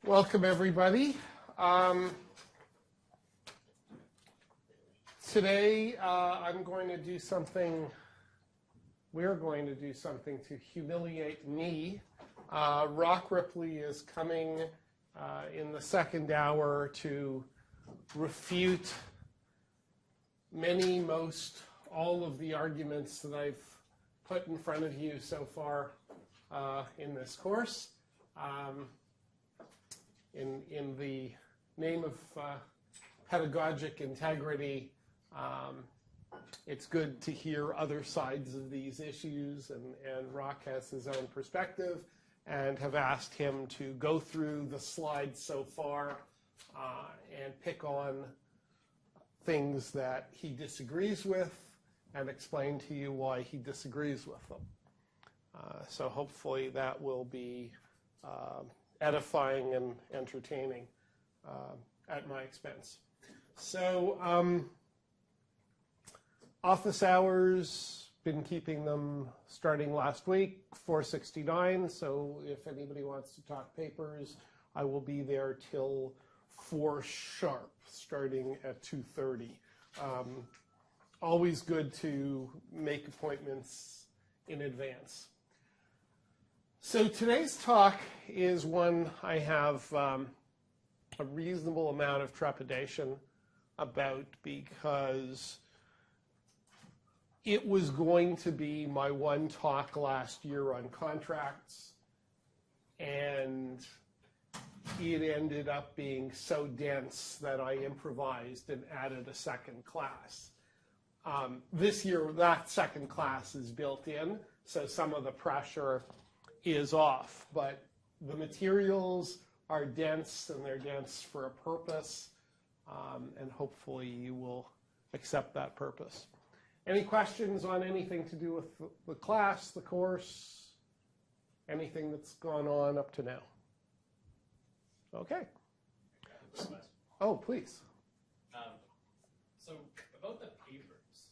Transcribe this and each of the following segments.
Welcome, everybody. Today, we're going to do something to humiliate me. Roch Ripley is coming in the second hour to refute all of the arguments that I've put in front of you so far in this course. In the name of pedagogic integrity, it's good to hear other sides of these issues, and Roch has his own perspective, and have asked him to go through the slides so far and pick on things that he disagrees with and explain to you why he disagrees with them. So hopefully that will be edifying and entertaining at my expense. So office hours, been keeping them starting last week, 4:69. So if anybody wants to talk papers, I will be there till 4 sharp, starting at 2:30. Always good to make appointments in advance. So today's talk is one I have a reasonable amount of trepidation about, because it was going to be my one talk last year on contracts, and it ended up being so dense that I improvised and added a second class. This year, that second class is built in, so some of the pressure is off, but the materials are dense, and they're dense for a purpose, and hopefully you will accept that purpose. Any questions on anything to do with the class, the course, anything that's gone on up to now? Okay. Oh, please. So about the papers,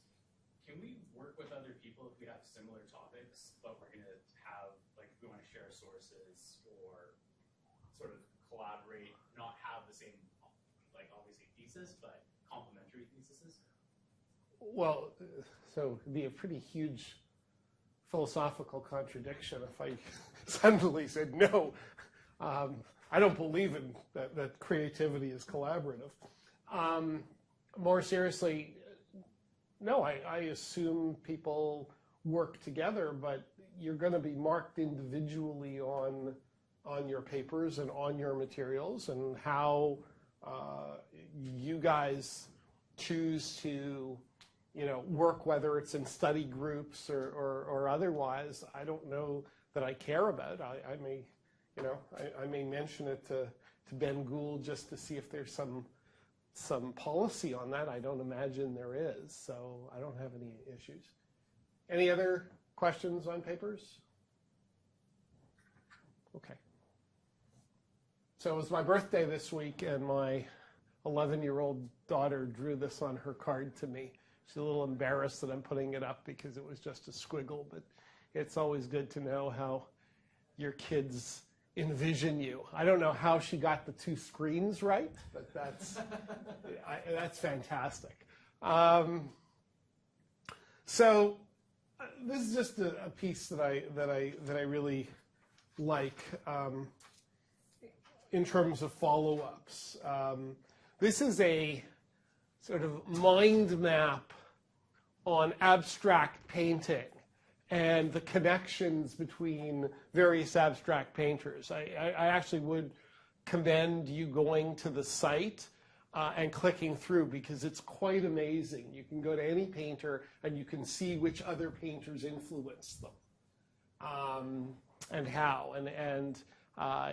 can we work with other people if we have similar topics, but we're going to have, like, we want to share sources or sort of collaborate, not have the same, like, obviously thesis, but complementary theses? Well, so it'd be a pretty huge philosophical contradiction if I suddenly said no. I don't believe in that creativity is collaborative. More seriously, no, I assume people work together, but you're going to be marked individually on your papers and on your materials, and how you guys choose to work, whether it's in study groups or otherwise. I don't know that I care about. I may mention it to Ben Gould just to see if there's some policy on that. I don't imagine there is, so I don't have any issues. Any other questions on papers? Okay. So it was my birthday this week, and my 11-year-old daughter drew this on her card to me. She's a little embarrassed that I'm putting it up because it was just a squiggle, but it's always good to know how your kids envision you. I don't know how she got the 2 screens right, but that's fantastic. So this is just a piece that I really like in terms of follow-ups. This is a sort of mind map on abstract painting and the connections between various abstract painters. I actually would commend you going to the site and clicking through, because it's quite amazing. You can go to any painter and you can see which other painters influenced them and how. And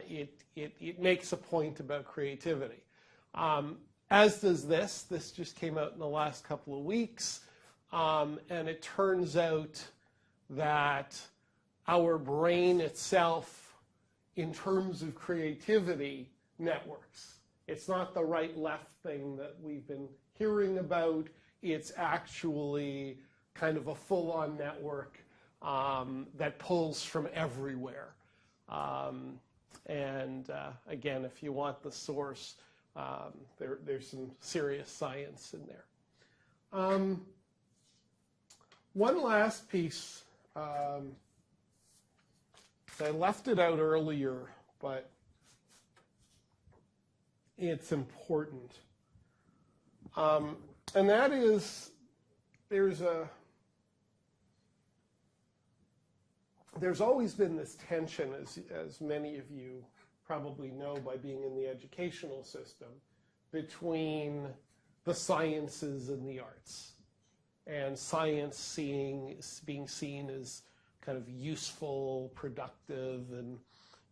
it makes a point about creativity. As does this. This just came out in the last couple of weeks. And it turns out that our brain itself, in terms of creativity, networks. It's not the right-left thing that we've been hearing about. It's actually kind of a full-on network that pulls from everywhere. And again, if you want the source, there's some serious science in there. One last piece, I left it out earlier, but it's important. And that is, there's always been this tension, as many of you probably know by being in the educational system, between the sciences and the arts. And science being seen as kind of useful, productive, and,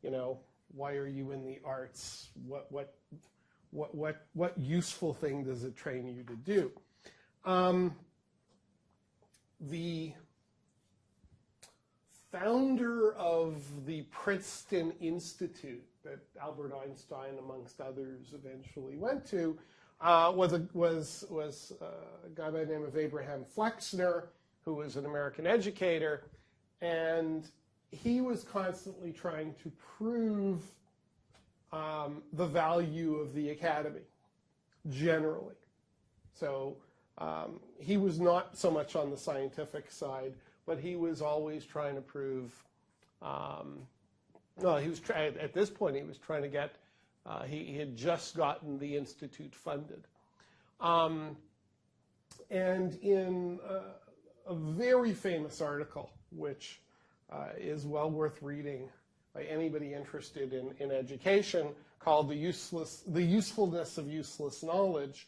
you know, why are you in the arts? What useful thing does it train you to do? The founder of the Princeton Institute that Albert Einstein, amongst others, eventually went to, was a guy by the name of Abraham Flexner, who was an American educator, and he was constantly trying to prove the value of the academy, generally. So he was not so much on the scientific side, but he was always trying to prove, well, he was at this point, he was trying to get, he had just gotten the institute funded. And in a very famous article, which is well worth reading by anybody interested in education, called The Usefulness of Useless Knowledge,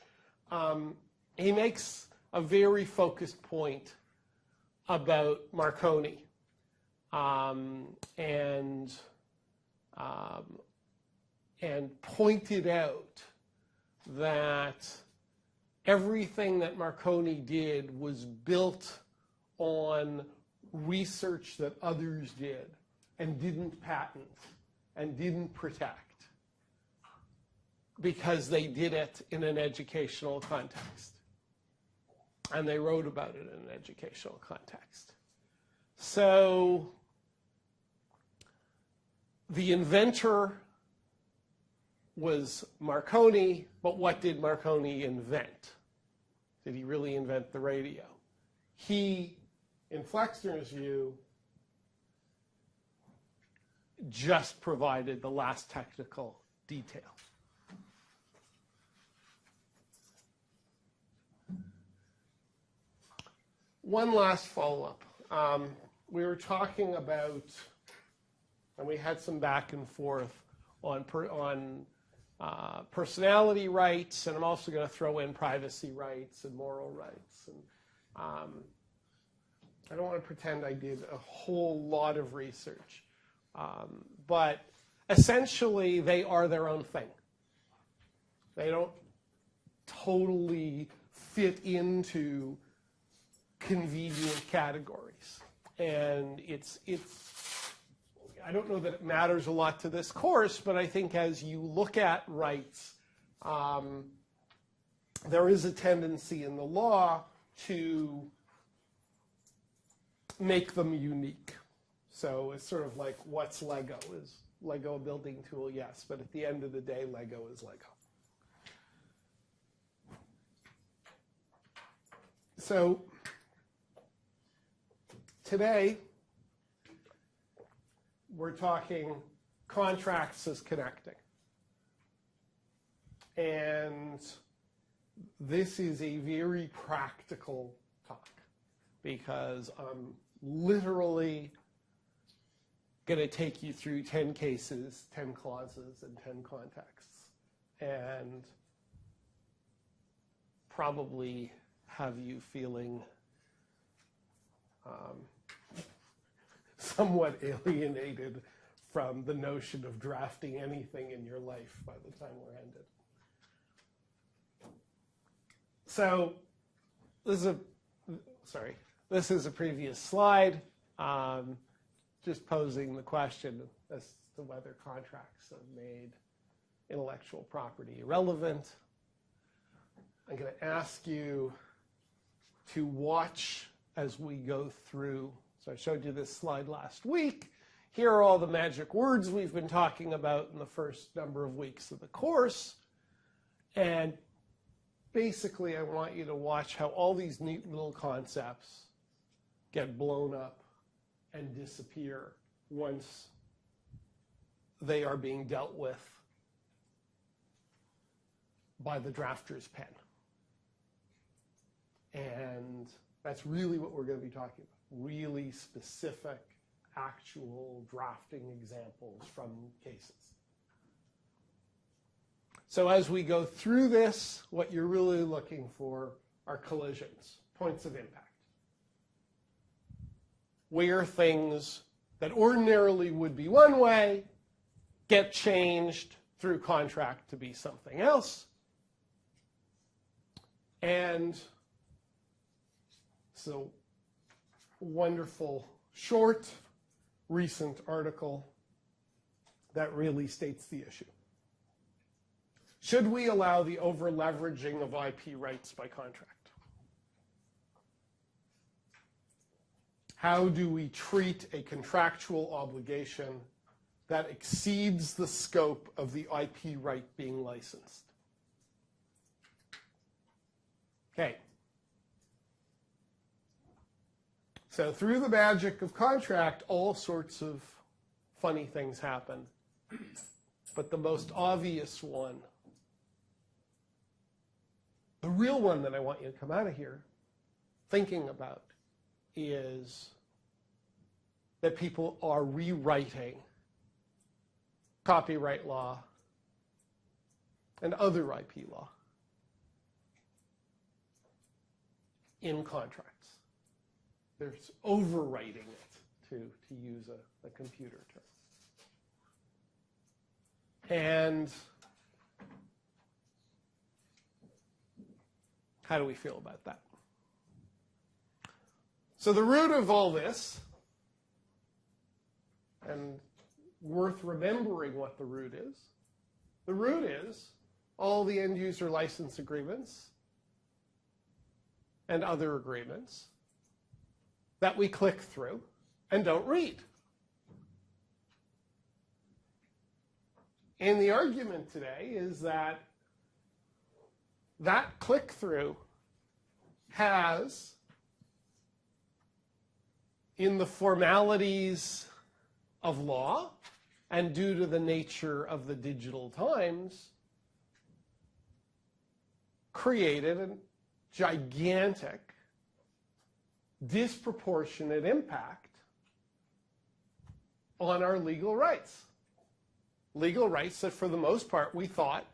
he makes a very focused point about Marconi, and pointed out that everything that Marconi did was built on research that others did and didn't patent and didn't protect because they did it in an educational context. And they wrote about it in an educational context. So the inventor was Marconi, but what did Marconi invent? Did he really invent the radio? He, in Flexner's view, just provided the last technical detail. One last follow-up. We were talking about, and we had some back and forth on personality rights, and I'm also going to throw in privacy rights and moral rights. And I don't want to pretend I did a whole lot of research, but essentially they are their own thing. They don't totally fit into convenient categories. And I don't know that it matters a lot to this course, but I think as you look at rights, there is a tendency in the law to make them unique. So it's sort of like, what's Lego? Is Lego a building tool? Yes, but at the end of the day, Lego is Lego. So today, we're talking contracts as connecting. And this is a very practical talk because I'm literally going to take you through 10 cases, 10 clauses, and 10 contexts, and probably have you feeling somewhat alienated from the notion of drafting anything in your life by the time we're ended. So this is a previous slide, just posing the question as to whether contracts have made intellectual property irrelevant. I'm going to ask you to watch as we go through. So I showed you this slide last week. here are all the magic words we've been talking about in the first number of weeks of the course. And basically, I want you to watch how all these neat little concepts get blown up and disappear once they are being dealt with by the drafter's pen. And that's really what we're going to be talking about. Really specific, actual drafting examples from cases. So as we go through this, what you're really looking for are collisions, points of impact, where things that ordinarily would be one way get changed through contract to be something else. And so, wonderful, short, recent article that really states the issue. Should we allow the over-leveraging of IP rights by contract? How do we treat a contractual obligation that exceeds the scope of the IP right being licensed? Okay. So through the magic of contract, all sorts of funny things happen. But the most obvious one, the real one that I want you to come out of here thinking about, is that people are rewriting copyright law and other IP law in contracts. They're overwriting it, to use a computer term. And how do we feel about that? So the root of all this, and worth remembering what the root is all the end user license agreements and other agreements that we click through and don't read. And the argument today is that that click-through has, in the formalities of law and due to the nature of the digital times, created a gigantic, disproportionate impact on our legal rights. Legal rights that, for the most part, we thought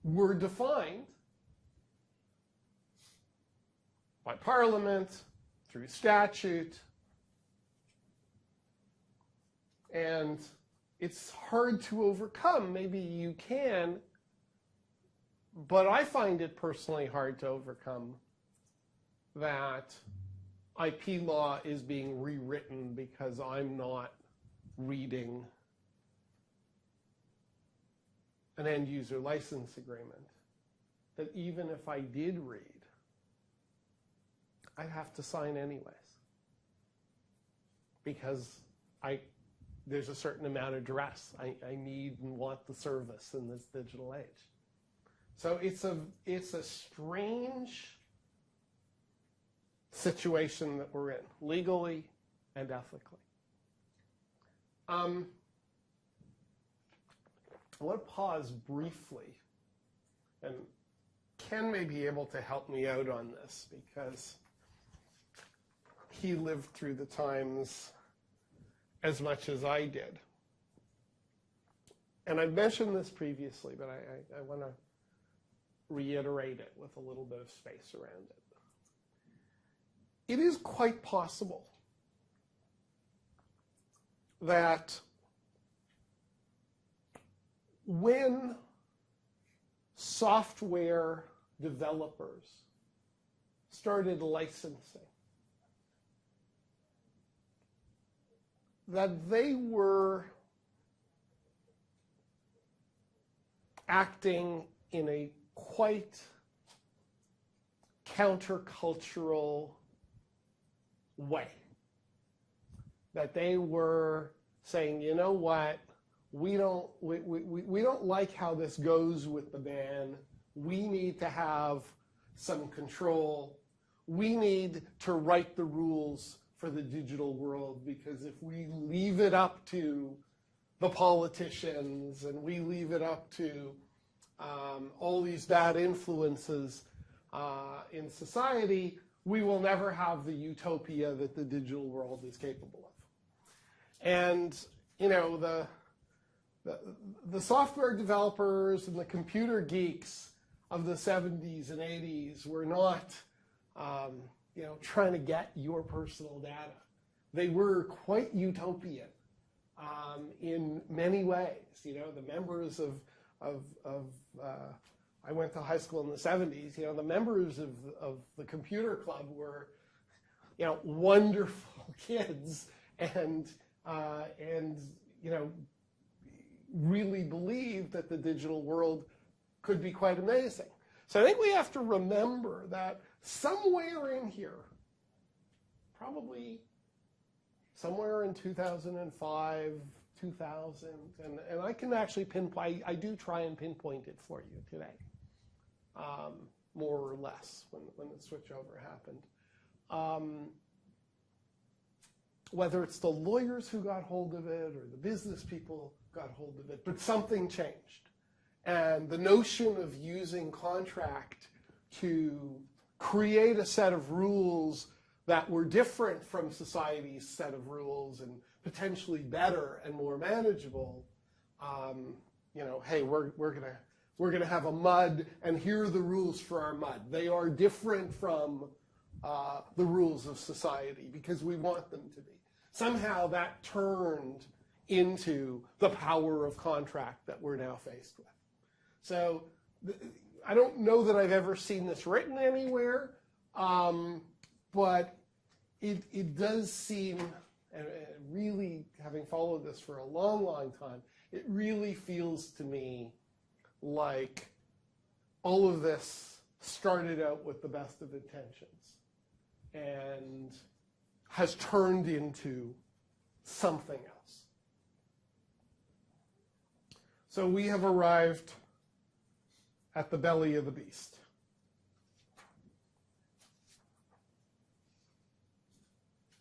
were defined by Parliament, through statute, and it's hard to overcome. Maybe you can, but I find it personally hard to overcome that IP law is being rewritten because I'm not reading an end-user license agreement, that even if I did read, I'd have to sign anyways, because there's a certain amount of duress. I need and want the service in this digital age. So it's a strange situation that we're in, legally and ethically. I want to pause briefly, and Ken may be able to help me out on this because he lived through the times as much as I did. And I've mentioned this previously, but I want to reiterate it with a little bit of space around it. It is quite possible that when software developers started licensing, that they were acting in a quite countercultural way. that they were saying, you know what, we don't like how this goes with the ban. We need to have some control. We need to write the rules for the digital world, because if we leave it up to the politicians and we leave it up to all these bad influences in society, we will never have the utopia that the digital world is capable of. And, you know, the software developers and the computer geeks of the 70s and 80s were not, you know, trying to get your personal data. They were quite utopian in many ways. You know, the members of I went to high school in the 70s. You know, the members of the computer club were, you know, wonderful kids, and you know, really believed that the digital world could be quite amazing. So I think we have to remember that somewhere in here, probably somewhere in 2005, 2000, and I can actually pinpoint, I do try and pinpoint it for you today, more or less, when the switchover happened. Whether it's the lawyers who got hold of it or the business people got hold of it, but something changed. And the notion of using contract to create a set of rules that were different from society's set of rules and potentially better and more manageable, you know, hey, we're gonna have a mud, and here are the rules for our mud. They are different from the rules of society because we want them to be. Somehow that turned into the power of contract that we're now faced with. So I don't know that I've ever seen this written anywhere, but it does seem, and really having followed this for a long, long time, it really feels to me like all of this started out with the best of intentions and has turned into something else. So we have arrived at the belly of the beast.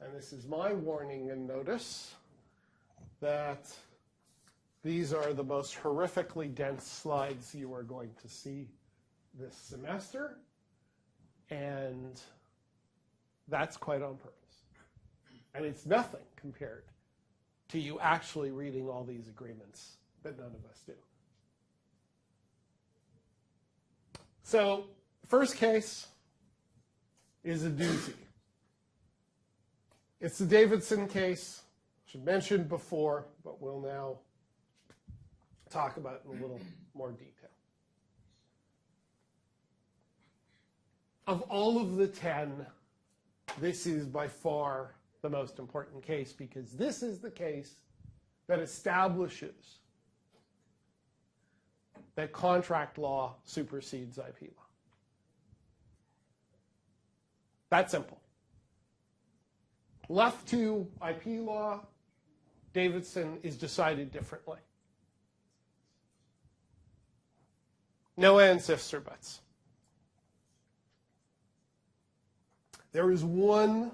And this is my warning and notice that these are the most horrifically dense slides you are going to see this semester, and that's quite on purpose. And it's nothing compared to you actually reading all these agreements that none of us do. So, first case is a doozy. It's the Davidson case, which I mentioned before, but we'll now talk about in a little more detail. Of all of the 10, this is by far the most important case, because this is the case that establishes that contract law supersedes IP law. That simple. Left to IP law, Davidson is decided differently. No ands, ifs, or buts. There is one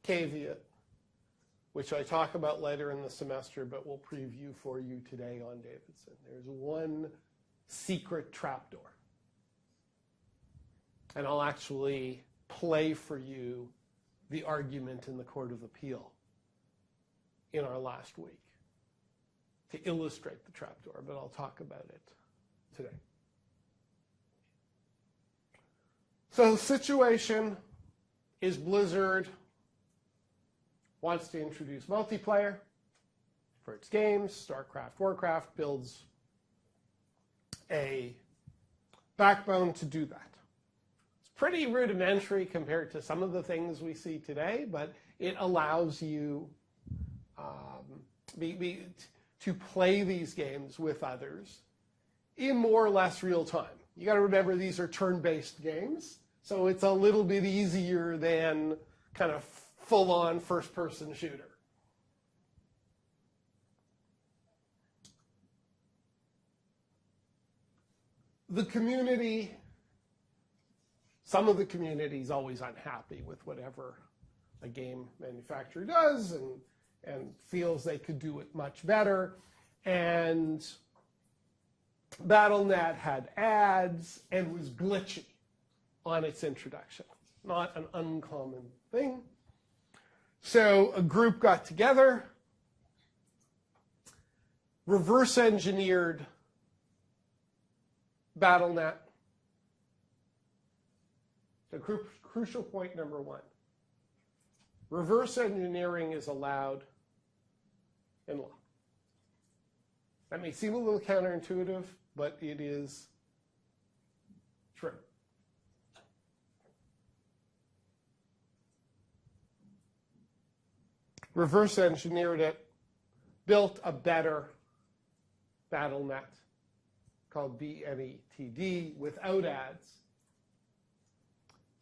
caveat, which I talk about later in the semester, but we'll preview for you today on Davidson. There's one secret trapdoor. And I'll actually play for you the argument in the Court of Appeal in our last week to illustrate the trapdoor, but I'll talk about it today. So the situation is Blizzard wants to introduce multiplayer for its games. StarCraft, Warcraft builds a backbone to do that. It's pretty rudimentary compared to some of the things we see today, but it allows you to play these games with others in more or less real time. You got to remember these are turn-based games, so it's a little bit easier than kind of full-on first-person shooter. the community, some of the community is always unhappy with whatever a game manufacturer does and feels they could do it much better. And BattleNet had ads and was glitchy on its introduction. Not an uncommon thing. So a group got together, reverse engineered BattleNet. The crucial point number one. Reverse engineering is allowed in law. That may seem a little counterintuitive, but it is true. Reverse engineered it, built a better BattleNet called BNETD without ads.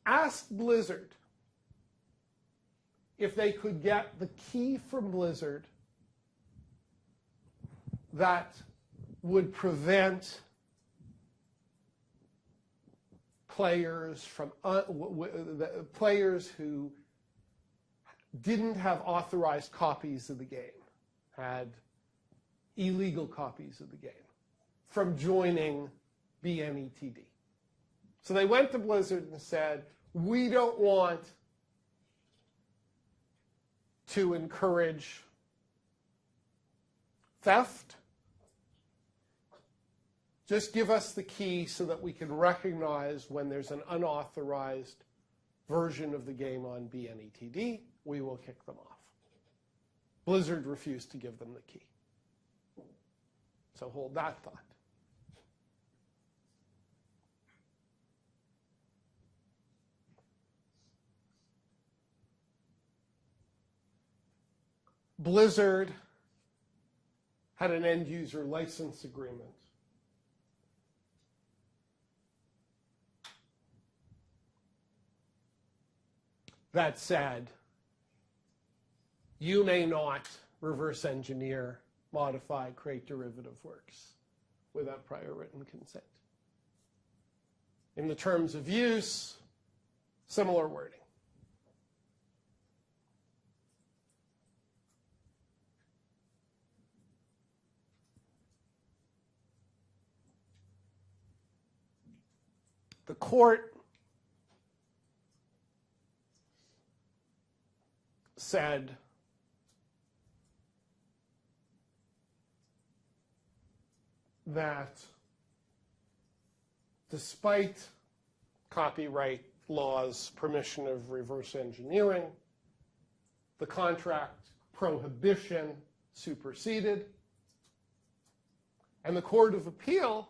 Asked Blizzard if they could get the key from Blizzard that would prevent players from players who didn't have authorized copies of the game, had illegal copies of the game, from joining BNETD. So they went to Blizzard and said, we don't want to encourage theft. Just give us the key so that we can recognize when there's an unauthorized version of the game on BNETD. We will kick them off. Blizzard refused to give them the key. So hold that thought. Blizzard had an end user license agreement that said, you may not reverse engineer, modify, create derivative works without prior written consent. In the terms of use, similar wording. The court said that despite copyright law's permission of reverse engineering, the contract prohibition superseded, and the Court of Appeal,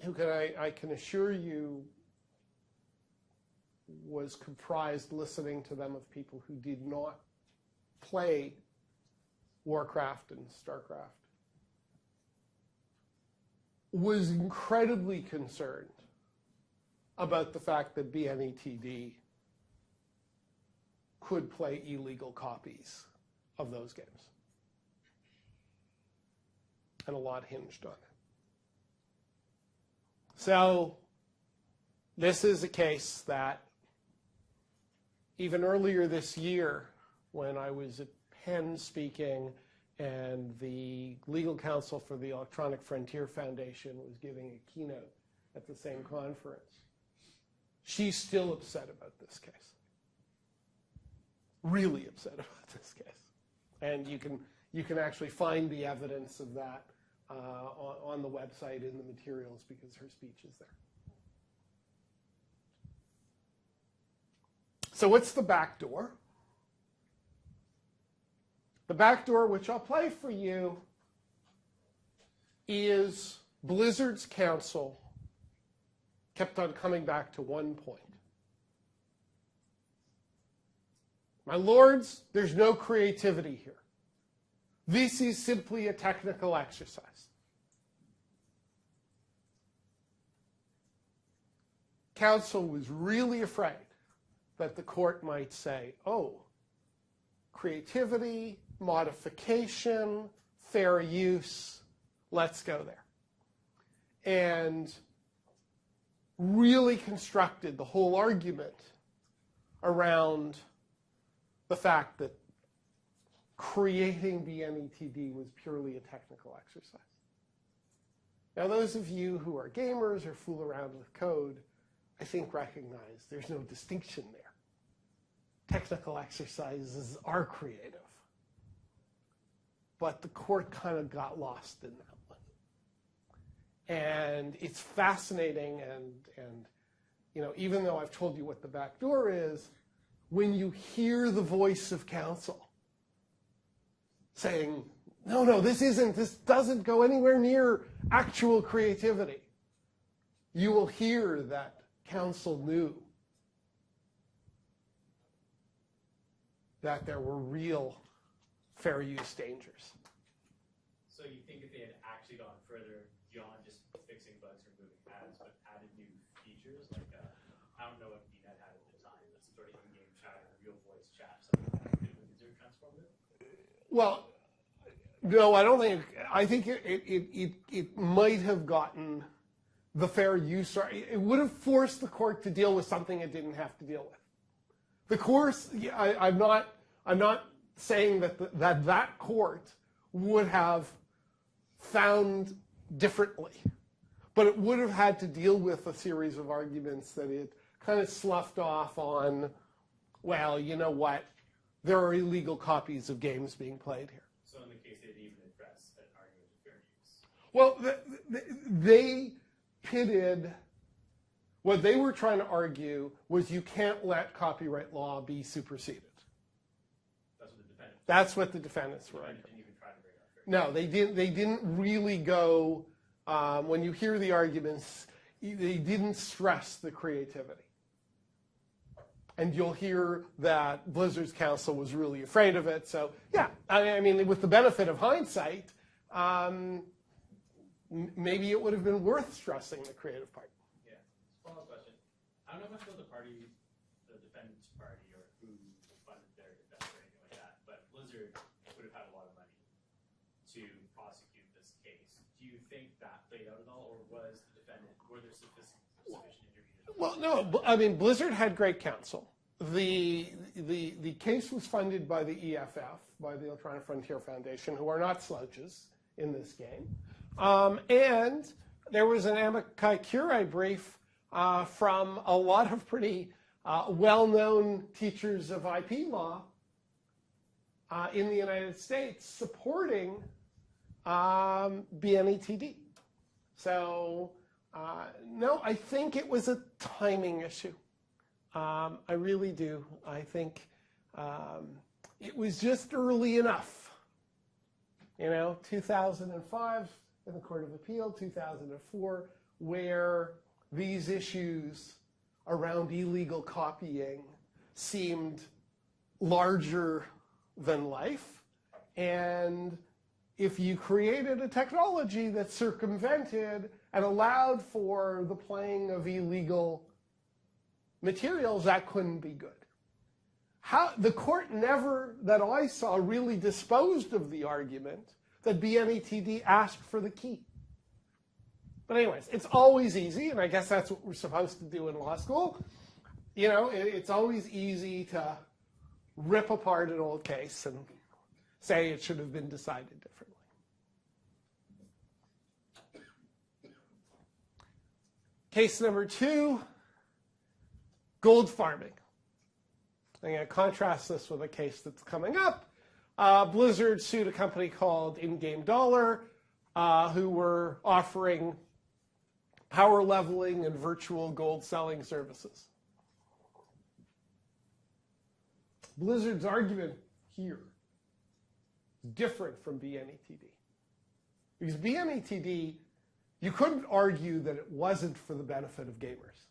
who I can assure you was comprised, listening to them, of people who did not play Warcraft and Starcraft, was incredibly concerned about the fact that BNETD could play illegal copies of those games. And a lot hinged on it. So this is a case that even earlier this year, when I was at Penn speaking and the legal counsel for the Electronic Frontier Foundation was giving a keynote at the same conference, she's still upset about this case. Really upset about this case. And you can actually find the evidence of that on the website in the materials, because her speech is there. So what's the back door? The back door, which I'll play for you, is Blizzard's counsel kept on coming back to one point. My lords, there's no creativity here. This is simply a technical exercise. Counsel was really afraid that the court might say, oh, creativity, modification, fair use, let's go there. And really constructed the whole argument around the fact that creating BNETD was purely a technical exercise. Now, those of you who are gamers or fool around with code, I think recognize there's no distinction there. Technical exercises are creative. But the court kind of got lost in that one. And it's fascinating, and you know, even though I've told you what the back door is, when you hear the voice of counsel saying, no, this doesn't go anywhere near actual creativity, you will hear that counsel knew that there were real fair use dangers. So you think if they had actually gone further beyond just fixing bugs, removing ads, but added new features, like I don't know what VNet had at the time, but some sort of in-game chat or real voice chat, something like that, is there transformative? Well, no, I don't think. I think it might have gotten the fair use. It would have forced the court to deal with something it didn't have to deal with. The course, I'm not saying that court would have found differently, but it would have had to deal with a series of arguments that it kind of sloughed off on, well, you know what, there are illegal copies of games being played here. So in the case they didn't even address an argument of fair use? Well, they pitted, what they were trying to argue was you can't let copyright law be superseded. That's what the defendants were arguing. Didn't even try to bring up fair use. No, they didn't really go, when you hear the arguments, they didn't stress the creativity. And you'll hear that Blizzard's counsel was really afraid of it. So yeah, I mean, with the benefit of hindsight, maybe it would have been worth stressing the creative part. Yeah. Follow-up question. I don't know much about the party, the defendant's party, or who funded their defense or anything like that, but Blizzard would have had a lot of money to prosecute this case. Do you think that played out at all, or was the defendant, were there sufficient interveners? Well, no, I mean, Blizzard had great counsel. The case was funded by the EFF, by the Electronic Frontier Foundation, who are not slouches in this game. And there was an amici curiae brief from a lot of pretty well-known teachers of IP law in the United States supporting BNETD. So, no, I think it was a timing issue. I really do. I think it was just early enough. You know, 2005 in the Court of Appeal, 2004, where these issues around illegal copying seemed larger than life. And if you created a technology that circumvented and allowed for the playing of illegal materials, that couldn't be good. The court never, that I saw, really disposed of the argument that BNETD asked for the key. But anyways, it's always easy, and I guess that's what we're supposed to do in law school. You know, it's always easy to rip apart an old case and say it should have been decided differently. Case number 2, gold farming. I'm going to contrast this with a case that's coming up. Blizzard sued a company called InGame Dollar, who were offering power leveling and virtual gold selling services. Blizzard's argument here is different from BNETD. Because BNETD, you couldn't argue that it wasn't for the benefit of gamers.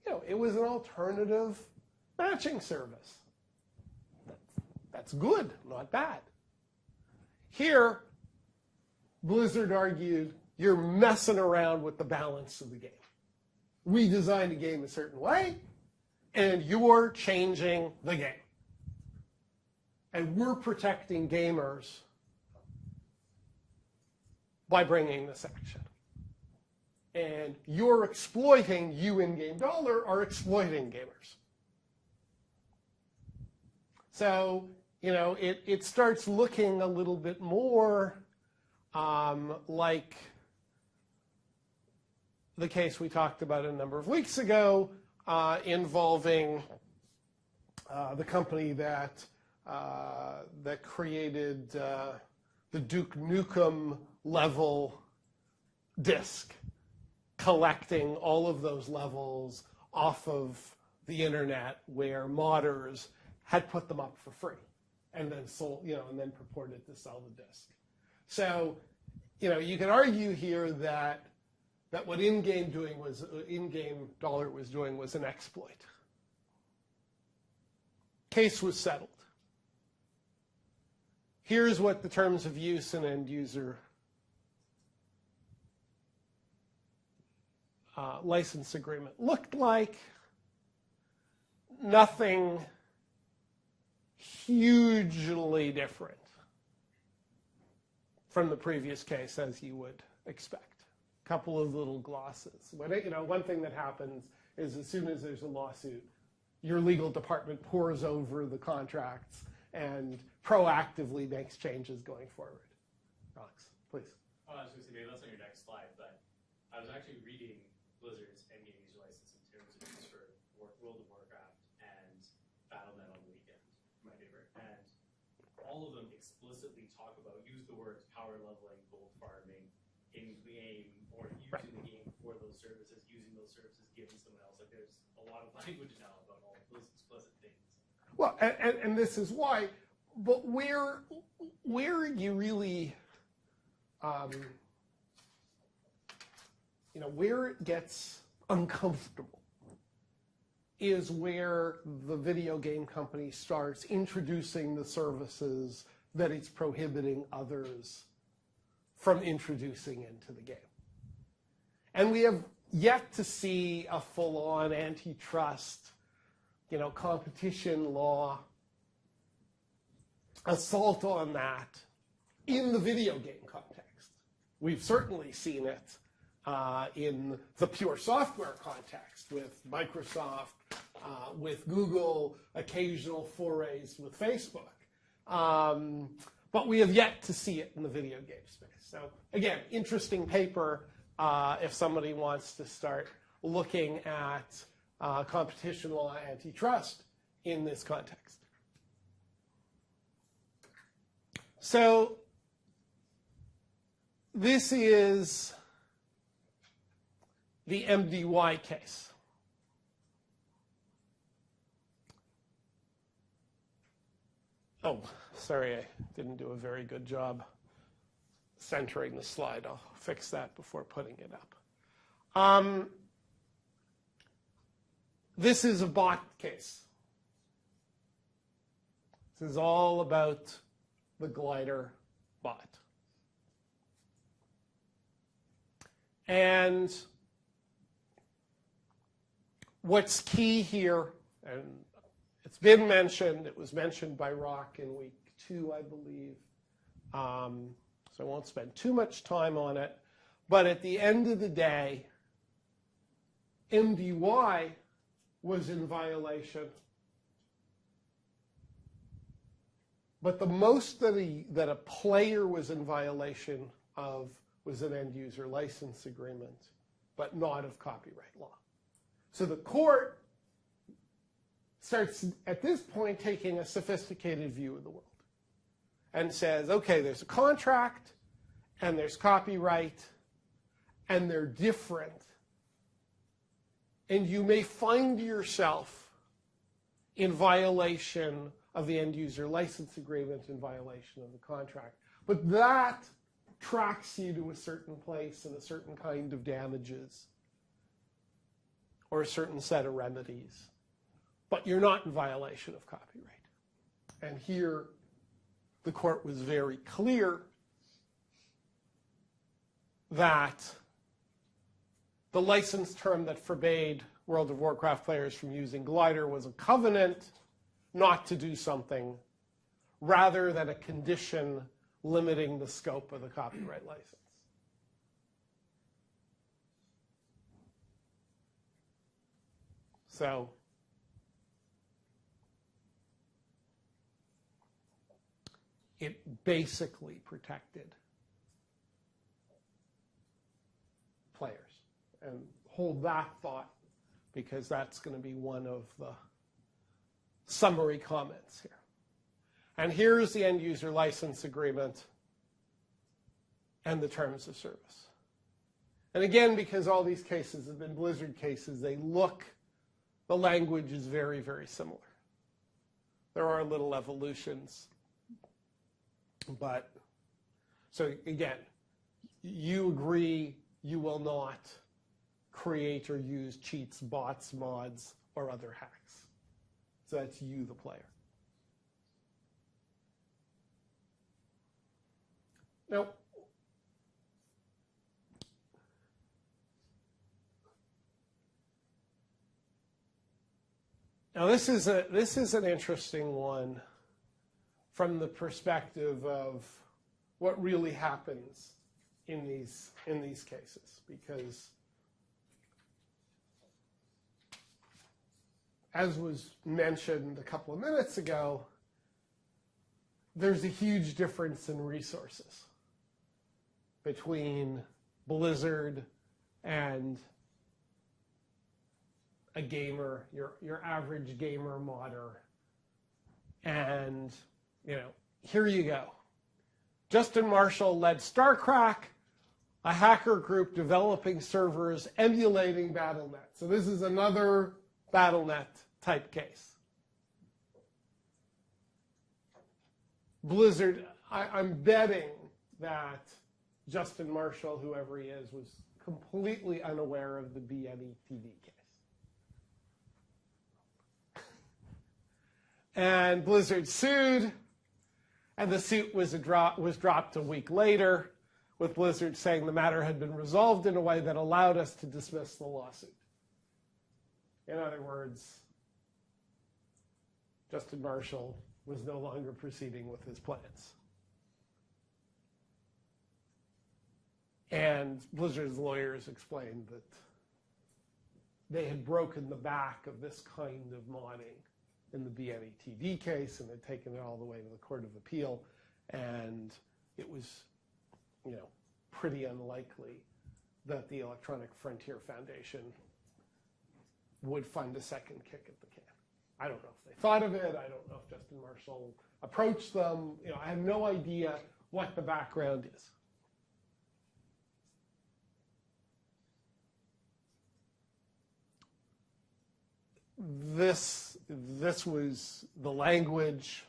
You know, it was an alternative matching service. That's good, not bad. Here, Blizzard argued, you're messing around with the balance of the game. We designed a game a certain way, and you're changing the game. And we're protecting gamers by bringing this action. And you're exploiting, you InGame Dollar are exploiting gamers. So, it starts looking a little bit more like the case we talked about a number of weeks ago involving the company that created the Duke Nukem level disk, collecting all of those levels off of the internet where modders had put them up for free and then sold, and then purported to sell the disk. So, you can argue here that what InGame Dollar was doing was an exploit. Case was settled. Here's what the terms of use and end user license agreement looked like. Nothing hugely different from the previous case, as you would expect. A couple of little glosses. One thing that happens is as soon as there's a lawsuit, your legal department pores over the contracts and proactively makes changes going forward. Alex, please. I was going to say, maybe that's on your next slide, but I was actually reading Blizzard's InGame user license and terms of use for World of Warcraft and Battle.net on the weekend, my favorite. And all of them explicitly talk about, use the words power leveling, gold farming, in-game, or using the game for those services, using those services, giving someone else. Like there's a lot of language now about all of those explicit things. Well, and this is why, but where you really, where it gets uncomfortable is where the video game company starts introducing the services that it's prohibiting others from introducing into the game. And we have yet to see a full-on antitrust, competition law assault on that in the video game context. We've certainly seen it in the pure software context with Microsoft, with Google, occasional forays with Facebook. But we have yet to see it in the video game space. So again, interesting paper if somebody wants to start looking at competition law antitrust in this context. So this is the MDY case. Oh, sorry, I didn't do a very good job centering the slide. I'll fix that before putting it up. This is a bot case. This is all about the glider bot. And what's key here, and it's been mentioned, it was mentioned by Roch in week 2, I believe, so I won't spend too much time on it, but at the end of the day, MDY was in violation. But the most that a player was in violation of was an end user license agreement, but not of copyright law. So the court starts, at this point, taking a sophisticated view of the world and says, okay, there's a contract and there's copyright and they're different. And you may find yourself in violation of the end user license agreement, in violation of the contract. But that tracks you to a certain place and a certain kind of damages or a certain set of remedies. But you're not in violation of copyright. And here, the court was very clear that the license term that forbade World of Warcraft players from using Glider was a covenant not to do something rather than a condition limiting the scope of the copyright license. So it basically protected players. And hold that thought, because that's going to be one of the summary comments here. And here's the end user license agreement and the terms of service. And again, because all these cases have been Blizzard cases, the language is very, very similar. There are little evolutions. But, so again, you agree you will not create or use cheats, bots, mods, or other hacks. So that's you, the player. Now, this is an interesting one from the perspective of what really happens in these cases, because as was mentioned a couple of minutes ago, there's a huge difference in resources between Blizzard and a gamer, your average gamer modder. And, here you go. Justin Marshall led StarCrack, a hacker group developing servers emulating BattleNet. So this is another BattleNet type case. Blizzard, I'm betting that Justin Marshall, whoever he is, was completely unaware of the BNE TV case. And Blizzard sued, and the suit was dropped a week later, with Blizzard saying the matter had been resolved in a way that allowed us to dismiss the lawsuit. In other words, Justin Marshall was no longer proceeding with his plans. And Blizzard's lawyers explained that they had broken the back of this kind of modding in the BNE TV case, and had taken it all the way to the Court of Appeal, and it was, pretty unlikely that the Electronic Frontier Foundation would find a second kick at the can. I don't know if they thought of it. I don't know if Justin Marshall approached them. I have no idea what the background is. This was the language.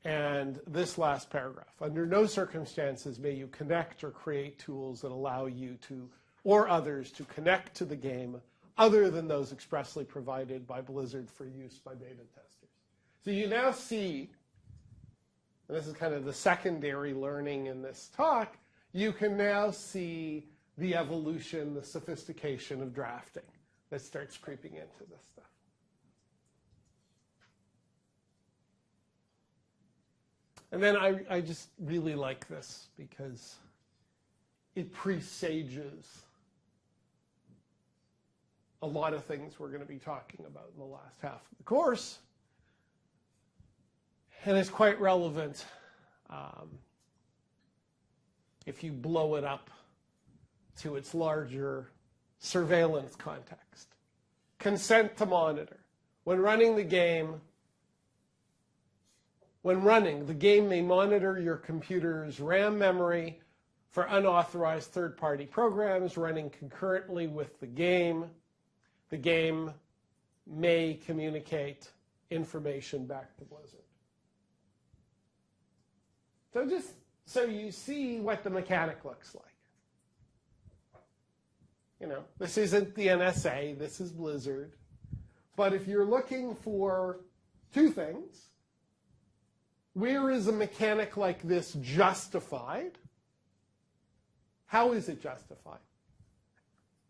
And this last paragraph: under no circumstances may you connect or create tools that allow you to, or others, to connect to the game other than those expressly provided by Blizzard for use by beta testers. So you now see, and this is kind of the secondary learning in this talk, you can now see the evolution, the sophistication of drafting that starts creeping into this stuff. And then I just really like this because it presages a lot of things we're going to be talking about in the last half of the course. And it's quite relevant if you blow it up to its larger surveillance context. Consent to monitor. When running, the game may monitor your computer's RAM memory for unauthorized third-party programs running concurrently with the game. The game may communicate information back to Blizzard. So just so you see what the mechanic looks like. This isn't the NSA, this is Blizzard. But if you're looking for two things, where is a mechanic like this justified? How is it justified?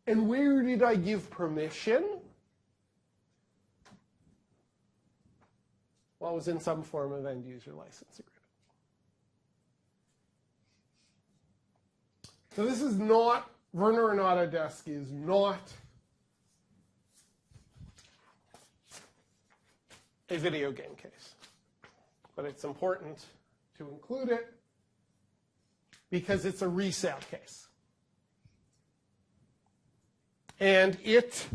And where did I give permission? Well, it was in some form of end-user license agreement. So this is not Werner and Autodesk is not a video game case. But it's important to include it because it's a resale case. And it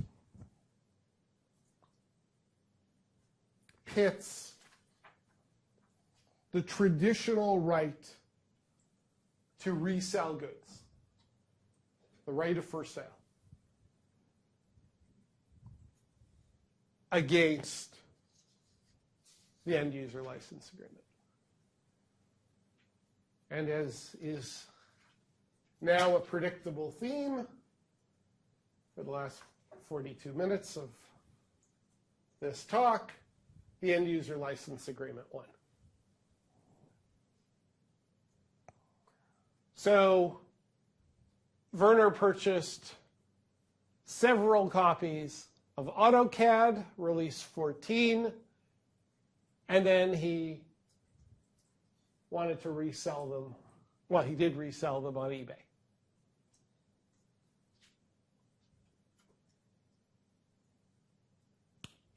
pits the traditional right to resell goods, the right of first sale, against the end user license agreement. And as is now a predictable theme for the last 42 minutes of this talk, the end user license agreement won. So Werner purchased several copies of AutoCAD, release 14, and then he wanted to resell them. Well, he did resell them on eBay.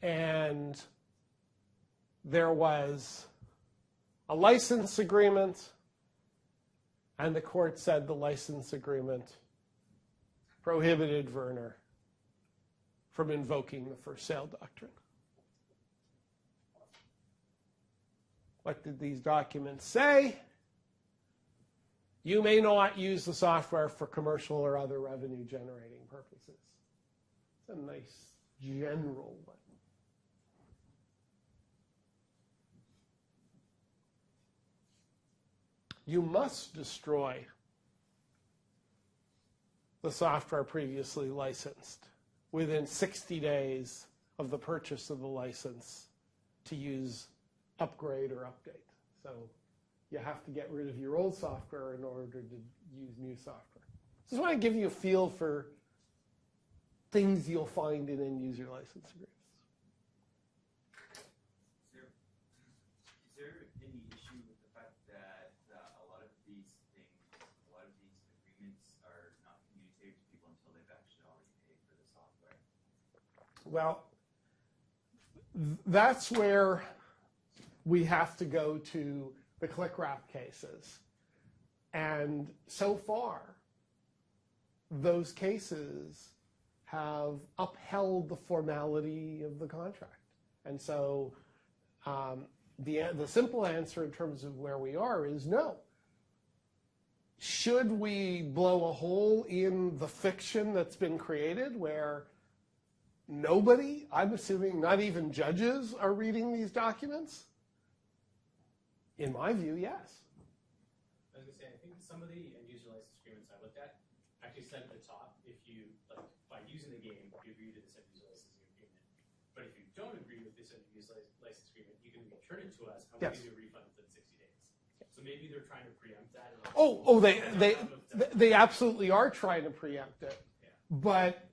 And there was a license agreement, and the court said the license agreement prohibited Werner from invoking the first sale doctrine. What did these documents say? You may not use the software for commercial or other revenue generating purposes. It's a nice general one. You must destroy the software previously licensed within 60 days of the purchase of the license to use, upgrade, or update. So you have to get rid of your old software in order to use new software. Just want to give you a feel for things you'll find in end-user license agreements. Is there any issue with the fact that a lot of these agreements are not communicated to people until they've actually already paid for the software? Well, that's where we have to go to the Clickwrap cases. And so far, those cases have upheld the formality of the contract. And so the simple answer in terms of where we are is no. Should we blow a hole in the fiction that's been created where nobody, I'm assuming not even judges, are reading these documents? In my view, yes. I was going to say, I think some of the end-user license agreements I looked at actually said at the top, if you, like, by using the game, you agree to this end-user licensing agreement. But if you don't agree with this end-user license agreement, you can return it to us, and we'll give you a refund within 60 days. So maybe they're trying to preempt that. They absolutely are trying to preempt it. Yeah. But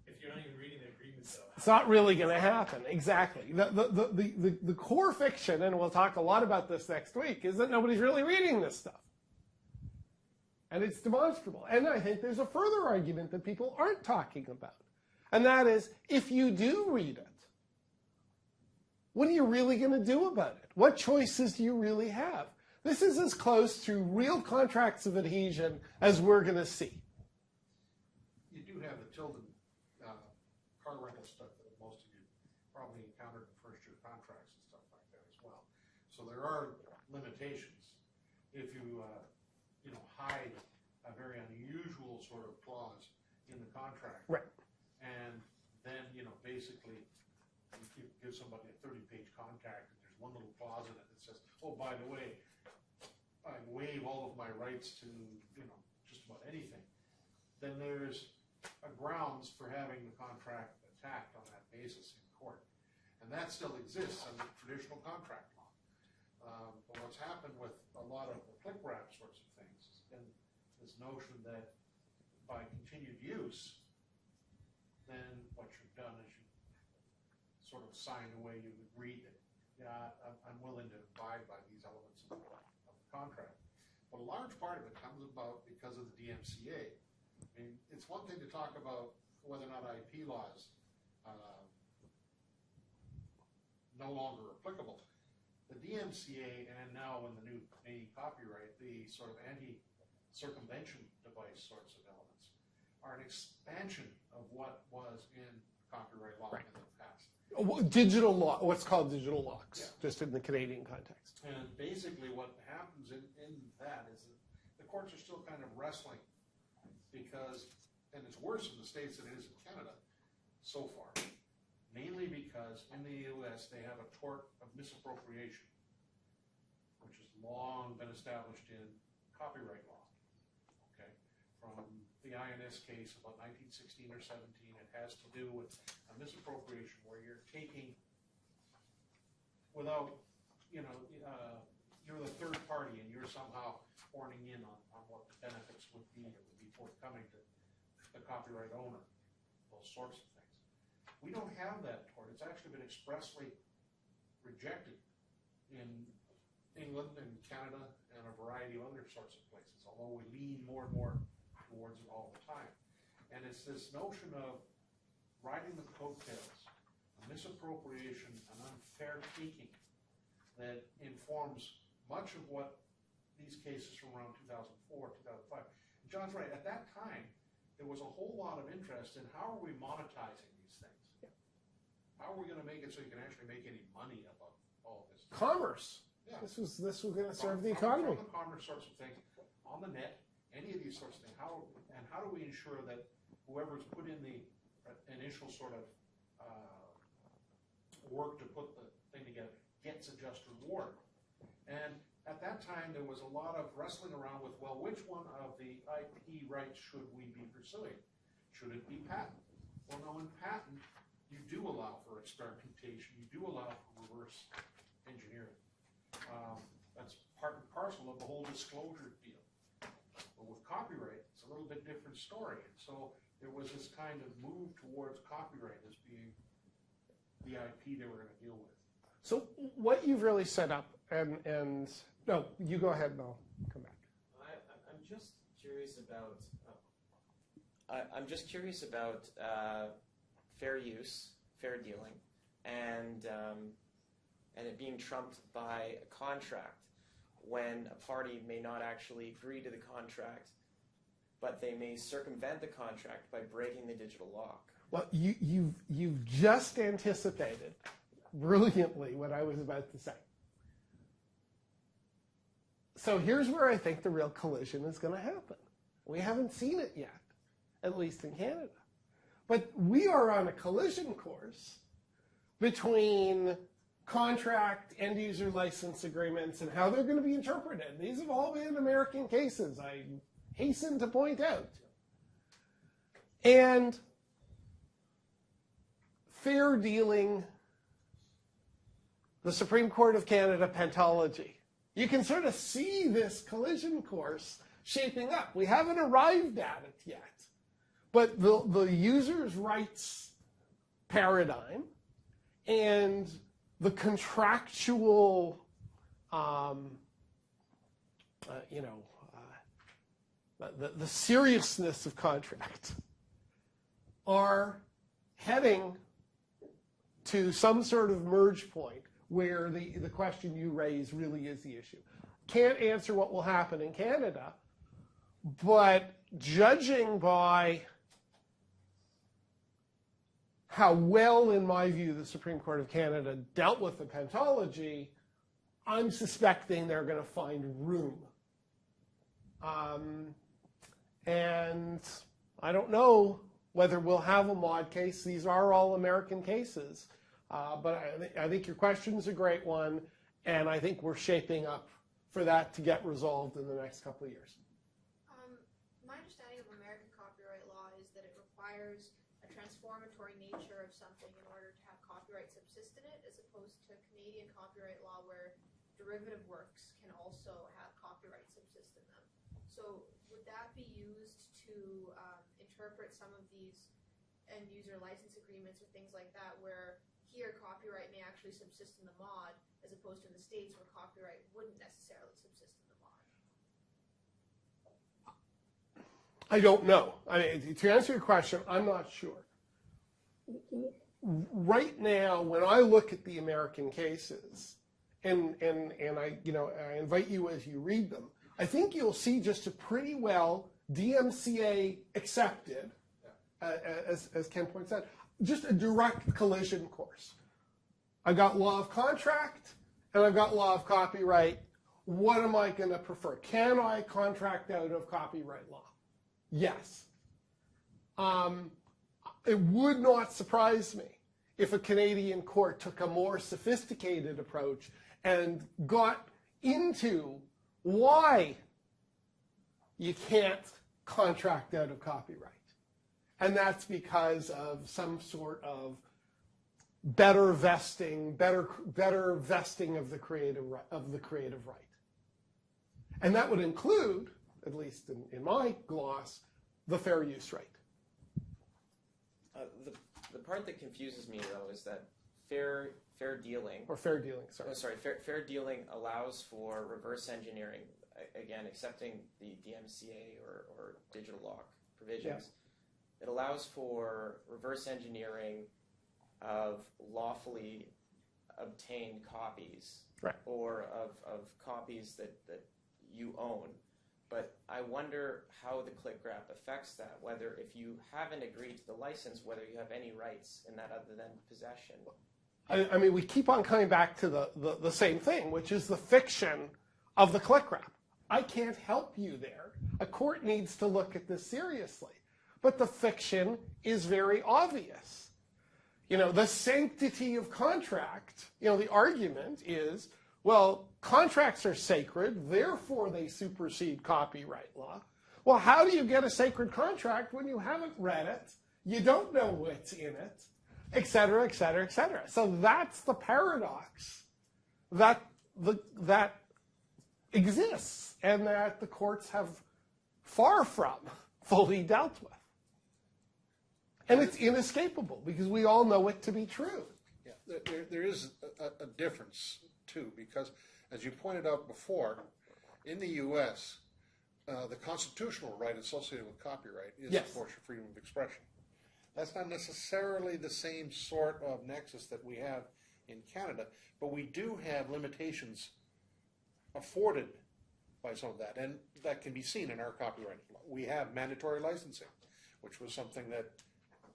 if you're not even reading the agreement, so it's not really going to happen. Exactly. The core fiction, and we'll talk a lot about this next week, is that nobody's really reading this stuff. And it's demonstrable. And I think there's a further argument that people aren't talking about. And that is, if you do read it, what are you really going to do about it? What choices do you really have? This is as close to real contracts of adhesion as we're going to see. You do have the Tilden car rental stuff that most of you probably encountered in first-year contracts and stuff like that as well. So there are limitations. If you hide a very unusual sort of clause in the contract, Right. and then basically you give somebody a 30-page contract and there's one little clause in it that says, oh, by the way, I waive all of my rights to just about anything, then there's a grounds for having the contract attacked on that basis in court. And that still exists under traditional contract law. But what's happened with a lot of the Clickwrap sorts of things has been this notion that by continued use, then what you've done is you sort of signed away, you've agreed that, yeah, I'm willing to abide by these elements of the contract. But a large part of it comes about because of the DMCA. I mean, it's one thing to talk about whether or not IP laws no longer applicable. The DMCA and now in the new Canadian copyright, the sort of anti-circumvention device sorts of elements are an expansion of what was in copyright law in the past. Digital law, what's called digital locks, Yeah. just in the Canadian context. And basically what happens in that is that the courts are still kind of wrestling because, and it's worse in the States than it is in Canada so far, mainly because in the US they have a tort of misappropriation, which has long been established in copyright law. Okay, from the INS case about 1916 or 17, it has to do with a misappropriation where you're taking without, you're the third party and you're somehow horning in on what the benefits would be that would be forthcoming to the copyright owner, those sorts of things. We don't have that tort. It's actually been expressly rejected in England and Canada and a variety of other sorts of places, although we lean more and more towards it all the time. And it's this notion of riding the coattails, a misappropriation, an unfair taking that informs much of what these cases from around 2004, 2005. And John's right, at that time, there was a whole lot of interest in how are we monetizing these things? How are we going to make it so you can actually make any money about all of this? Commerce. Yeah. This was going to serve the economy. From the commerce sorts of things, on the net, any of these sorts of things. How do we ensure that whoever's put in the initial sort of work to put the thing together gets a just reward? And at that time, there was a lot of wrestling around with, well, which one of the IP rights should we be pursuing? Should it be patent? Well, no, in patent, you do allow for experimentation. You do allow for reverse engineering. That's part and parcel of the whole disclosure deal. But with copyright, it's a little bit different story. And so there was this kind of move towards copyright as being the IP they were going to deal with. So what you've really set up, and no, you go ahead and I'll come back. I'm just curious about. I'm just curious about fair use, fair dealing, and it being trumped by a contract when a party may not actually agree to the contract, but they may circumvent the contract by breaking the digital lock. Well, you've just anticipated brilliantly what I was about to say. So here's where I think the real collision is going to happen. We haven't seen it yet, at least in Canada. But we are on a collision course between contract, end-user license agreements, and how they're going to be interpreted. These have all been American cases, I hasten to point out. And fair dealing, the Supreme Court of Canada pentology. You can sort of see this collision course shaping up. We haven't arrived at it yet. But the user's rights paradigm and the contractual, the seriousness of contract are heading to some sort of merge point where the question you raise really is the issue. Can't answer what will happen in Canada, but judging by how well, in my view, the Supreme Court of Canada dealt with the pentology, I'm suspecting they're going to find room. And I don't know whether we'll have a mod case. These are all American cases. But I think your question's a great one, and I think we're shaping up for that to get resolved in the next couple of years. My understanding of American copyright law is that it requires a transformatory nature of something in order to have copyright subsist in it, as opposed to Canadian copyright law where derivative works can also have copyright subsist in them. So would that be used to interpret some of these end-user license agreements or things like that where here copyright may actually subsist in the mod, as opposed to in the States where copyright wouldn't necessarily subsist in the mod? I don't know. I mean, to answer your question, I'm not sure. Right now, when I look at the American cases, and I invite you as you read them, I think you'll see just a pretty well DMCA accepted, as Ken points out, just a direct collision course. I've got law of contract and I've got law of copyright. What am I going to prefer? Can I contract out of copyright law? Yes. It would not surprise me if a Canadian court took a more sophisticated approach and got into why you can't contract out of copyright. And that's because of some sort of better vesting of the creative right. And that would include, at least in my gloss, the fair use right. The part that confuses me, though, is that fair dealing. Or fair dealing, sorry. Oh, sorry, fair dealing allows for reverse engineering, again, accepting the DMCA or digital lock provisions. Yeah. It allows for reverse engineering of lawfully obtained copies, right, or of copies that you own. But I wonder how the Clickwrap affects that, whether if you haven't agreed to the license, whether you have any rights in that other than possession. I mean, we keep on coming back to the same thing, which is the fiction of the Clickwrap. I can't help you there. A court needs to look at this seriously. But the fiction is very obvious. You know, the sanctity of contract, the argument is, well, contracts are sacred, therefore they supersede copyright law. Well, how do you get a sacred contract when you haven't read it, you don't know what's in it, et cetera, et cetera, et cetera? So that's the paradox that exists and that the courts have far from fully dealt with. And it's inescapable because we all know it to be true. Yeah, there is a difference, too, because as you pointed out before, in the U.S., the constitutional right associated with copyright is, yes, of course, your freedom of expression. That's not necessarily the same sort of nexus that we have in Canada, but we do have limitations afforded by some of that, and that can be seen in our copyright law. We have mandatory licensing, which was something that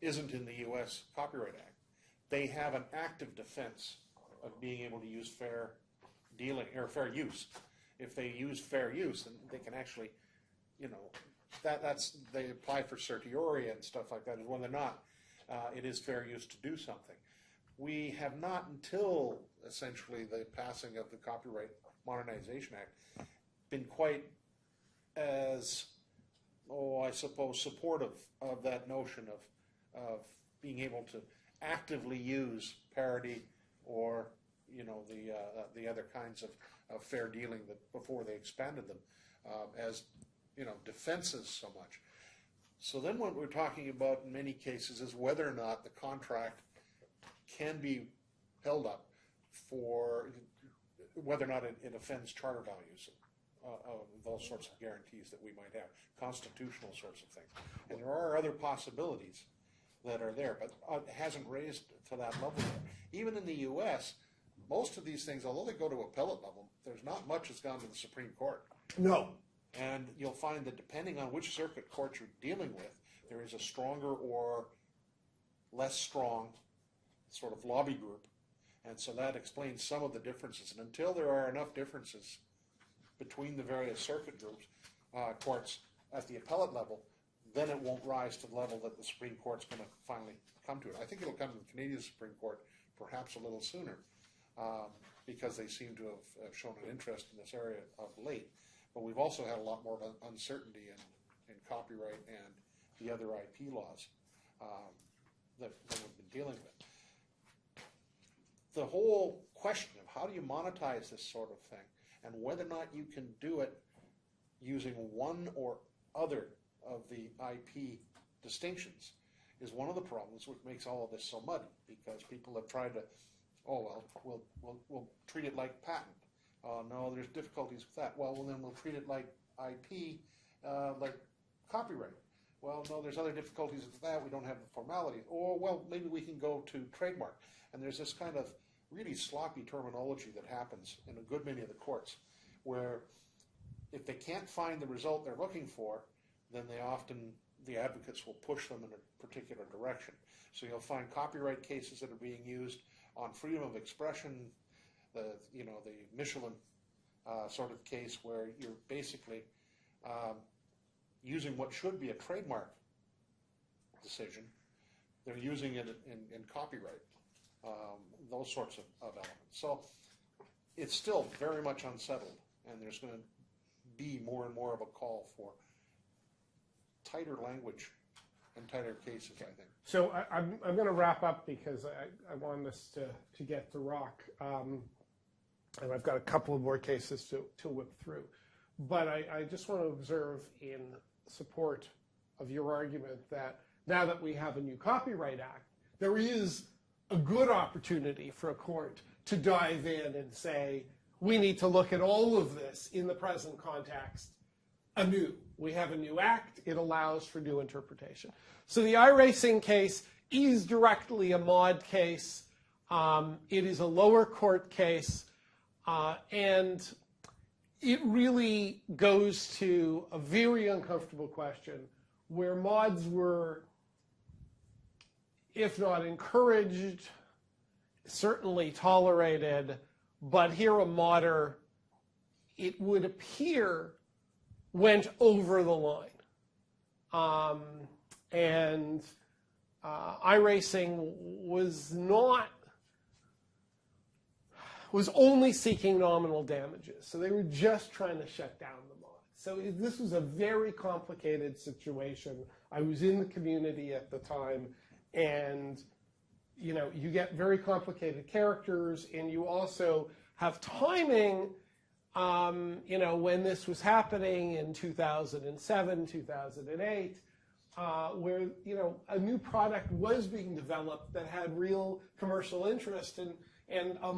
isn't in the U.S. Copyright Act. They have an active defense of being able to use fair dealing or fair use. If they use fair use, then they can actually, that's they apply for certiorari and stuff like that. And when they're not, it is fair use to do something. We have not, until essentially the passing of the Copyright Modernization Act, been quite as, I suppose, supportive of that notion of being able to actively use parody or the other kinds of fair dealing that before they expanded them as defenses so much. So then what we're talking about in many cases is whether or not the contract can be held up for whether or not it offends charter values, those sorts of guarantees that we might have, constitutional sorts of things. And there are other possibilities that are there, but it hasn't raised to that level yet. Even in the U.S., most of these things, although they go to appellate level, there's not much that's gone to the Supreme Court. No. And you'll find that depending on which circuit court you're dealing with, there is a stronger or less strong sort of lobby group. And so that explains some of the differences. And until there are enough differences between the various circuit groups, courts at the appellate level, then it won't rise to the level that the Supreme Court's going to finally come to it. I think it'll come to the Canadian Supreme Court perhaps a little sooner because they seem to have shown an interest in this area of late. But we've also had a lot more uncertainty in copyright and the other IP laws that we've been dealing with. The whole question of how do you monetize this sort of thing and whether or not you can do it using one or other of the IP distinctions is one of the problems which makes all of this so muddy, because people have tried to, we'll treat it like patent. No, there's difficulties with that. Well, then we'll treat it like IP, like copyright. Well, no, there's other difficulties with that. We don't have the formality. Or, well, maybe we can go to trademark. And there's this kind of really sloppy terminology that happens in a good many of the courts, where if they can't find the result they're looking for, then the advocates will push them in a particular direction. So you'll find copyright cases that are being used on freedom of expression, the Michelin sort of case where you're basically using what should be a trademark decision. They're using it in copyright, those sorts of elements. So it's still very much unsettled, and there's going to be more and more of a call for tighter language and tighter cases, I think. So I'm going to wrap up because I want us to get to Roch. And I've got a couple of more cases to whip through. But I just want to observe in support of your argument that now that we have a new Copyright Act, there is a good opportunity for a court to dive in and say, we need to look at all of this in the present context anew. We have a new act. It allows for new interpretation. So the IRacing case is directly a mod case. It is a lower court case. And it really goes to a very uncomfortable question where mods were, if not encouraged, certainly tolerated, but here a modder, it would appear, went over the line. IRacing was only seeking nominal damages. So they were just trying to shut down the mod. So this was a very complicated situation. I was in the community at the time, and you get very complicated characters, and you also have timing, when this was happening in 2007, 2008, where, a new product was being developed that had real commercial interest, and a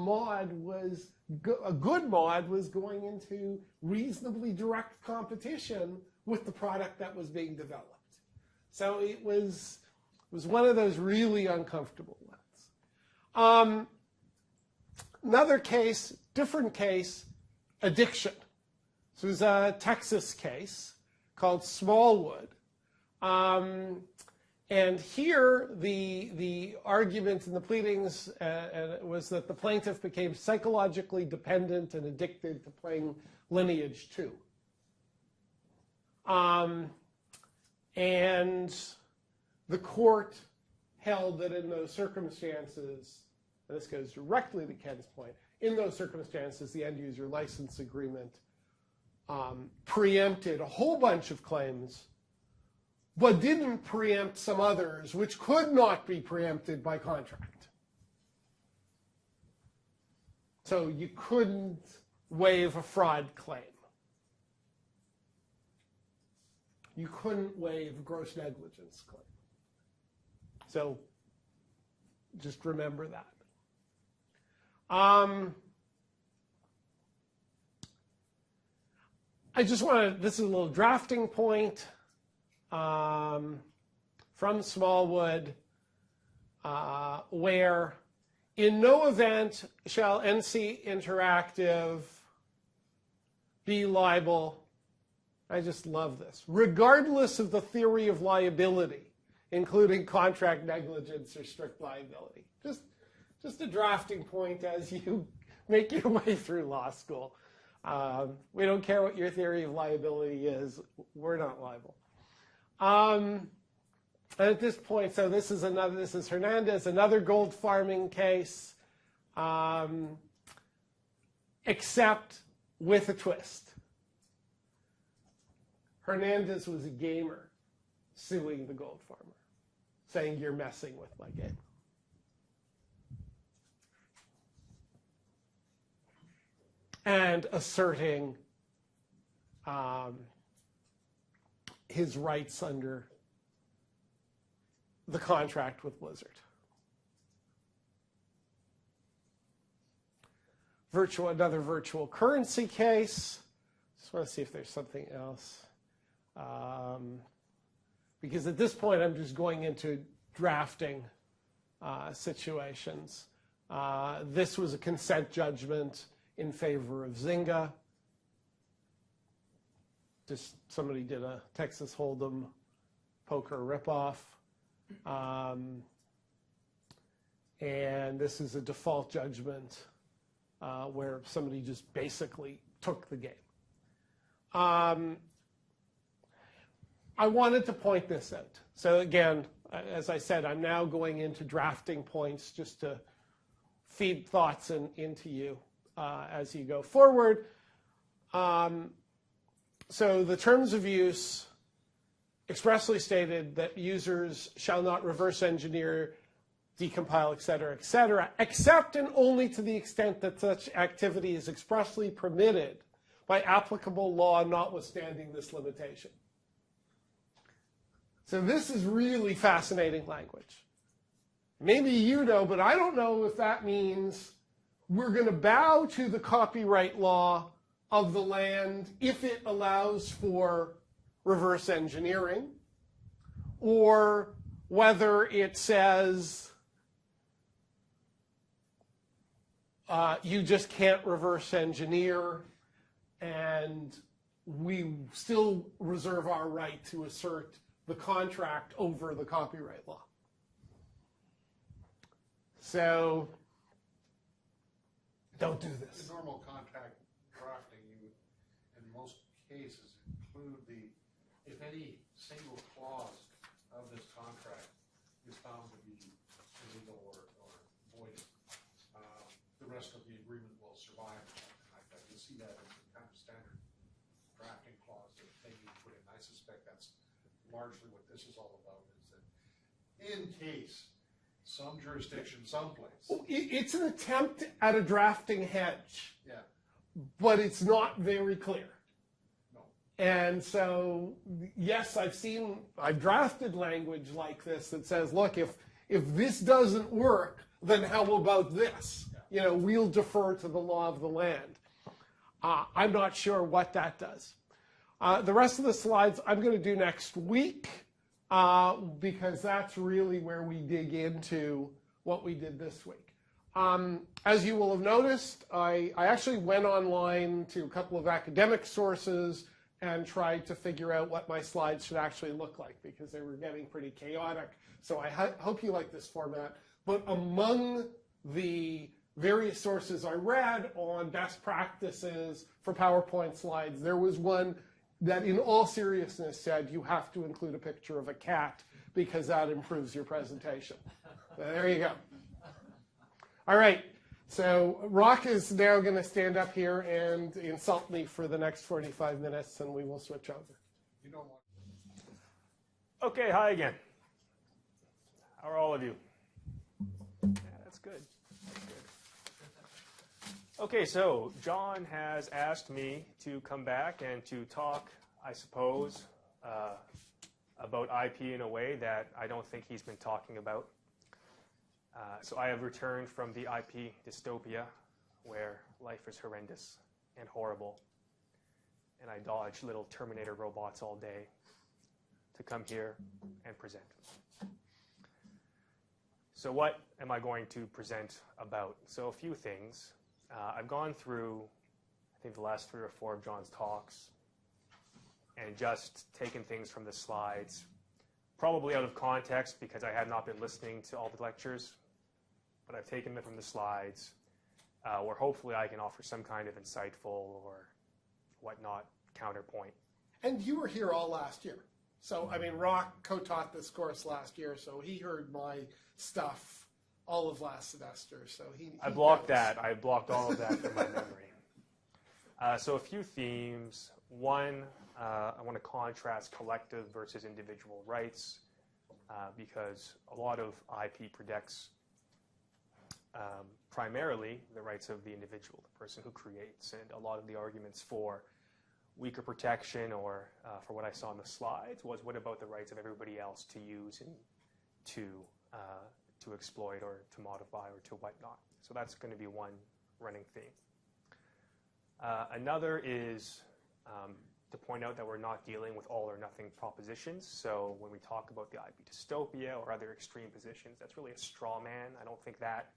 good mod was going into reasonably direct competition with the product that was being developed. So it was one of those really uncomfortable ones. Another case, different case, addiction. So it was a Texas case called Smallwood. And here, the argument in the pleadings was that the plaintiff became psychologically dependent and addicted to playing Lineage 2. And the court held that in those circumstances, and this goes directly to Ken's point, in those circumstances, the end-user license agreement preempted a whole bunch of claims, but didn't preempt some others which could not be preempted by contract. So you couldn't waive a fraud claim. You couldn't waive a gross negligence claim. So just remember that. I just want to, this is a little drafting point. From Smallwood, where in no event shall NC Interactive be liable, I just love this, regardless of the theory of liability, including contract negligence or strict liability. Just a drafting point as you make your way through law school. We don't care what your theory of liability is. We're not liable. And at this point, so this is Hernandez, another gold farming case, except with a twist. Hernandez was a gamer suing the gold farmer, saying you're messing with my game. And asserting his rights under the contract with Blizzard. Another virtual currency case. Just want to see if there's something else. because at this point I'm just going into drafting situations. This was a consent judgment in favor of Zynga. Just somebody did a Texas Hold'em poker ripoff. And this is a default judgment where somebody just basically took the game. I wanted to point this out. So again, as I said, I'm now going into drafting points just to feed thoughts into you as you go forward. So the terms of use expressly stated that users shall not reverse engineer, decompile, et cetera, except and only to the extent that such activity is expressly permitted by applicable law notwithstanding this limitation. So this is really fascinating language. Maybe you know, but I don't know if that means we're going to bow to the copyright law of the land if it allows for reverse engineering, or whether it says you just can't reverse engineer and we still reserve our right to assert the contract over the copyright law. So don't do this. In normal contract drafting, you would, in most cases, include the, if any single clause of this contract is found to be illegal or void, the rest of the agreement will survive or something like that. You'll see that in the kind of standard drafting clause that they need to put in. I suspect that's largely what this is all about, is that in case some jurisdiction, someplace. It's an attempt at a drafting hedge. Yeah. But it's not very clear. No. And so, yes, I've drafted language like this that says, look, if this doesn't work, then how about this? You know, we'll defer to the law of the land. I'm not sure what that does. The rest of the slides I'm going to do next week. Because that's really where we dig into what we did this week. As you will have noticed, I actually went online to a couple of academic sources and tried to figure out what my slides should actually look like, because they were getting pretty chaotic. So I hope you like this format. But among the various sources I read on best practices for PowerPoint slides, there was one that in all seriousness said you have to include a picture of a cat because that improves your presentation. There you go. All right, so Roch is now going to stand up here and insult me for the next 45 minutes, and we will switch over. You don't want. Okay, hi again. How are all of you? Yeah, that's good. Okay, so John has asked me to come back and to talk, I suppose, about IP in a way that I don't think he's been talking about. So I have returned from the IP dystopia where life is horrendous and horrible, and I dodge little Terminator robots all day to come here and present. So what am I going to present about? So a few things. I've gone through, I think, the last 3 or 4 of John's talks and just taken things from the slides, probably out of context because I have not been listening to all the lectures, but I've taken them from the slides where hopefully I can offer some kind of insightful or whatnot counterpoint. And you were here all last year. So, I mean, Roch co-taught this course last year, so he heard my stuff all of last semester, so he I blocked knows. that. I blocked all of that from my memory. So a few themes. One, I want to contrast collective versus individual rights because a lot of IP protects primarily the rights of the individual, the person who creates, and a lot of the arguments for weaker protection or for what I saw in the slides was what about the rights of everybody else to use and to exploit or to modify or to whatnot. So that's going to be one running theme. Another is to point out that we're not dealing with all or nothing propositions. So when we talk about the IP dystopia or other extreme positions, that's really a straw man. I don't think that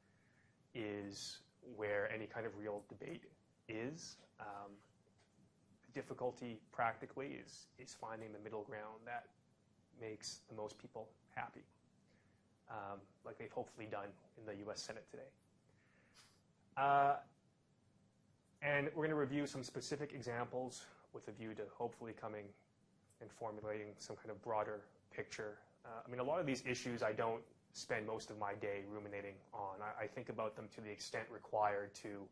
is where any kind of real debate is. The difficulty practically is finding the middle ground that makes the most people happy, like they've hopefully done in the US Senate today. And we're going to review some specific examples with a view to hopefully coming and formulating some kind of broader picture. I mean, a lot of these issues I don't spend most of my day ruminating on. I think about them to the extent required to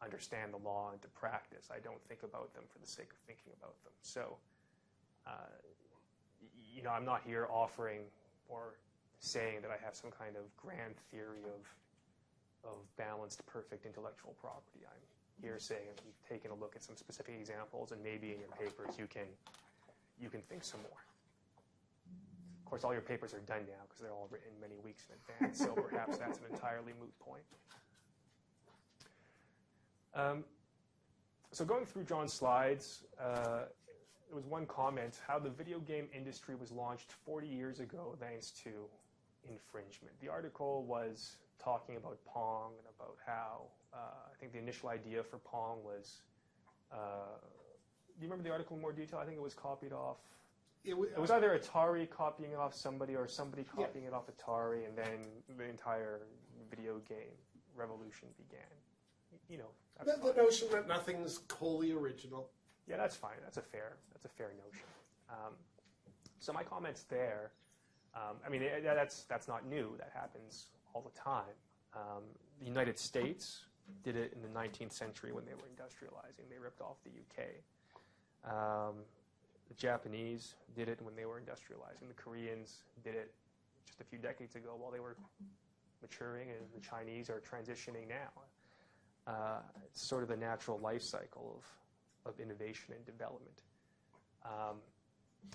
understand the law and to practice. I don't think about them for the sake of thinking about them. So, you know, I'm not here offering or saying that I have some kind of grand theory of balanced, perfect intellectual property. I'm here saying we've taken a look at some specific examples, and maybe in your papers you can think some more. Of course, all your papers are done now because they're all written many weeks in advance, so perhaps that's an entirely moot point. So going through John's slides, there was one comment, how the video game industry was launched 40 years ago thanks to infringement. The article was talking about Pong and about how, I think the initial idea for Pong was, do you remember the article in more detail? I think it was copied off. It was either Atari copying it off somebody or somebody copying it off Atari, and then the entire video game revolution began. You know, that's The notion that nothing's wholly original. Yeah, that's fine. That's a fair notion. So my comments there, I mean, that's not new. That happens all the time. The United States did it in the 19th century when they were industrializing. They ripped off the UK. The Japanese did it when they were industrializing. The Koreans did it just a few decades ago while they were maturing, and the Chinese are transitioning now. It's sort of the natural life cycle of innovation and development.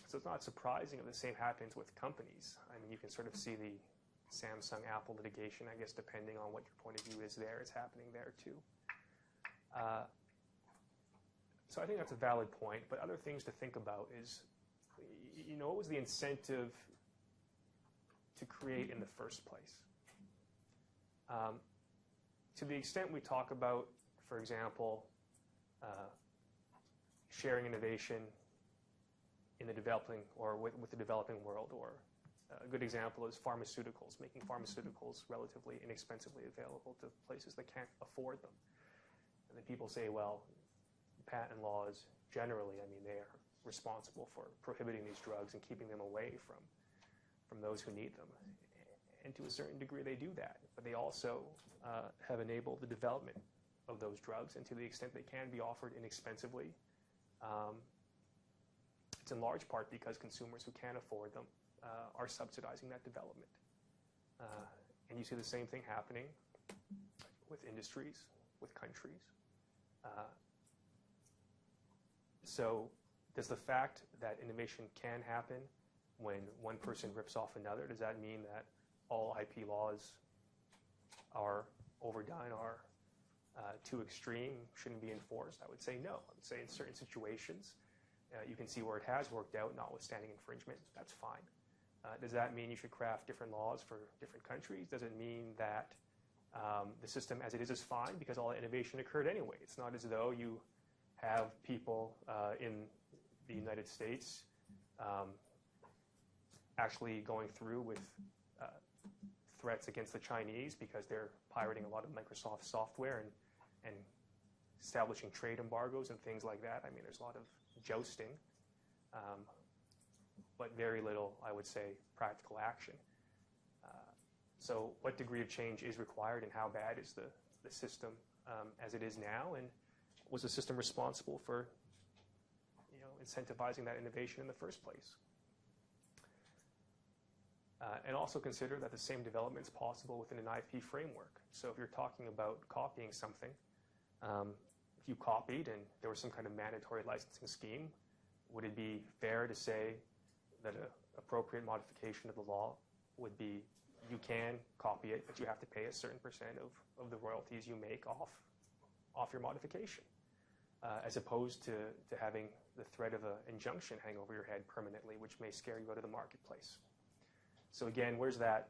So it's not surprising that the same happens with companies. I mean, you can sort of see the Samsung Apple litigation, I guess, depending on what your point of view is there, it's happening there too. So I think that's a valid point, but other things to think about is, you know, what was the incentive to create in the first place? To the extent we talk about, for example, sharing innovation in the developing or with the developing world, or a good example is pharmaceuticals, making pharmaceuticals relatively inexpensively available to places that can't afford them. And then people say, well, patent laws generally, I mean, they are responsible for prohibiting these drugs and keeping them away from those who need them. And to a certain degree, they do that. But they also have enabled the development of those drugs, and to the extent they can be offered inexpensively, it's in large part because consumers who can't afford them are subsidizing that development. And you see the same thing happening with industries, with countries. So does the fact that innovation can happen when one person rips off another, does that mean that all IP laws are overdone, are too extreme, shouldn't be enforced? I would say no. I would say in certain situations, you can see where it has worked out, notwithstanding infringement. That's fine. Does that mean you should craft different laws for different countries? Does it mean that the system as it is fine because all that innovation occurred anyway? It's not as though you have people in the United States actually going through with threats against the Chinese because they're pirating a lot of Microsoft software and establishing trade embargoes and things like that. I mean, there's a lot of jousting, but very little, I would say, practical action. So what degree of change is required, and how bad is the system as it is now? And was the system responsible for, you know, incentivizing that innovation in the first place? And also consider that the same development is possible within an IP framework. So if you're talking about copying something, if you copied and there was some kind of mandatory licensing scheme, would it be fair to say that an appropriate modification of the law would be you can copy it, but you have to pay a certain percent of the royalties you make off your modification? as opposed to having the threat of an injunction hang over your head permanently, which may scare you out of the marketplace. So again, where's that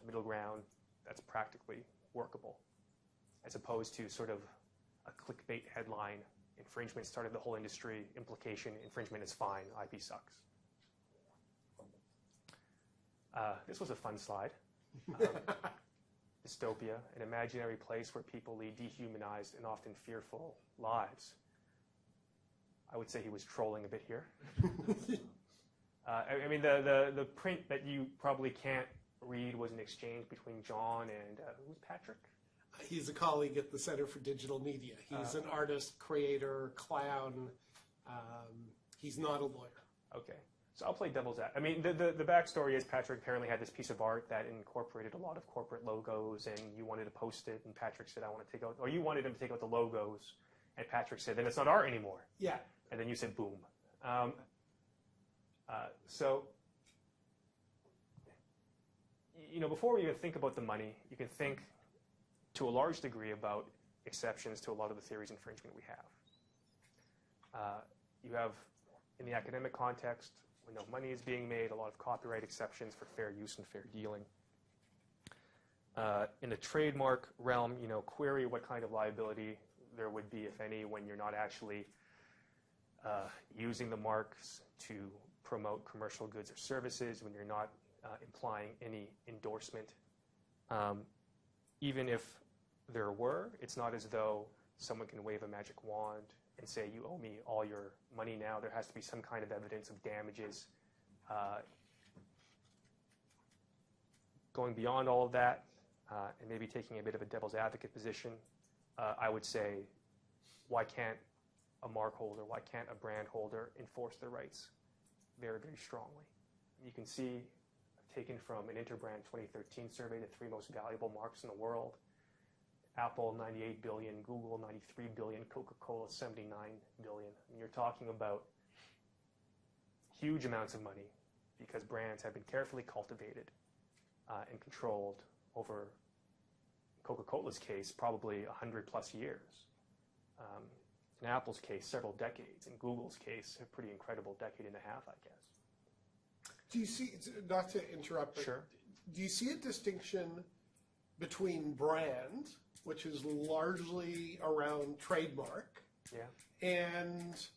middle ground that's practically workable, as opposed to sort of a clickbait headline, infringement started the whole industry, implication, infringement is fine, IP sucks. This was a fun slide. Dystopia, an imaginary place where people lead dehumanized and often fearful lives. I would say he was trolling a bit here. I mean, the print that you probably can't read was an exchange between John and who's Patrick? He's a colleague at the Center for Digital Media. He's an artist, creator, clown. He's not a lawyer. Okay. So I'll play devil's advocate. I mean, the backstory is Patrick apparently had this piece of art that incorporated a lot of corporate logos, and you wanted to post it, and Patrick said, I want to take out, or you wanted him to take out the logos, and Patrick said, then it's not art anymore. Yeah. And then you said, boom. So, you know, before we even think about the money, you can think to a large degree about exceptions to a lot of the theories of infringement we have. You have, in the academic context, when no money is being made, a lot of copyright exceptions for fair use and fair dealing. In the trademark realm, you know, query what kind of liability there would be, if any, when you're not actually using the marks to promote commercial goods or services, when you're not implying any endorsement. Even if there were, it's not as though someone can wave a magic wand and say, you owe me all your money now. There has to be some kind of evidence of damages. Going beyond all of that, and maybe taking a bit of a devil's advocate position, I would say, why can't a mark holder, why can't a brand holder enforce their rights very, very strongly? You can see, taken from an Interbrand 2013 survey, the 3 most valuable marks in the world. Apple, 98 billion, Google, 93 billion, Coca-Cola, 79 billion. And you're talking about huge amounts of money because brands have been carefully cultivated and controlled over, in Coca-Cola's case, probably 100 plus years. In Apple's case, several decades. In Google's case, a pretty incredible decade and a half, I guess. Do you see, not to interrupt, but Sure. Do you see a distinction between brand, which is largely around trademark, Yeah. and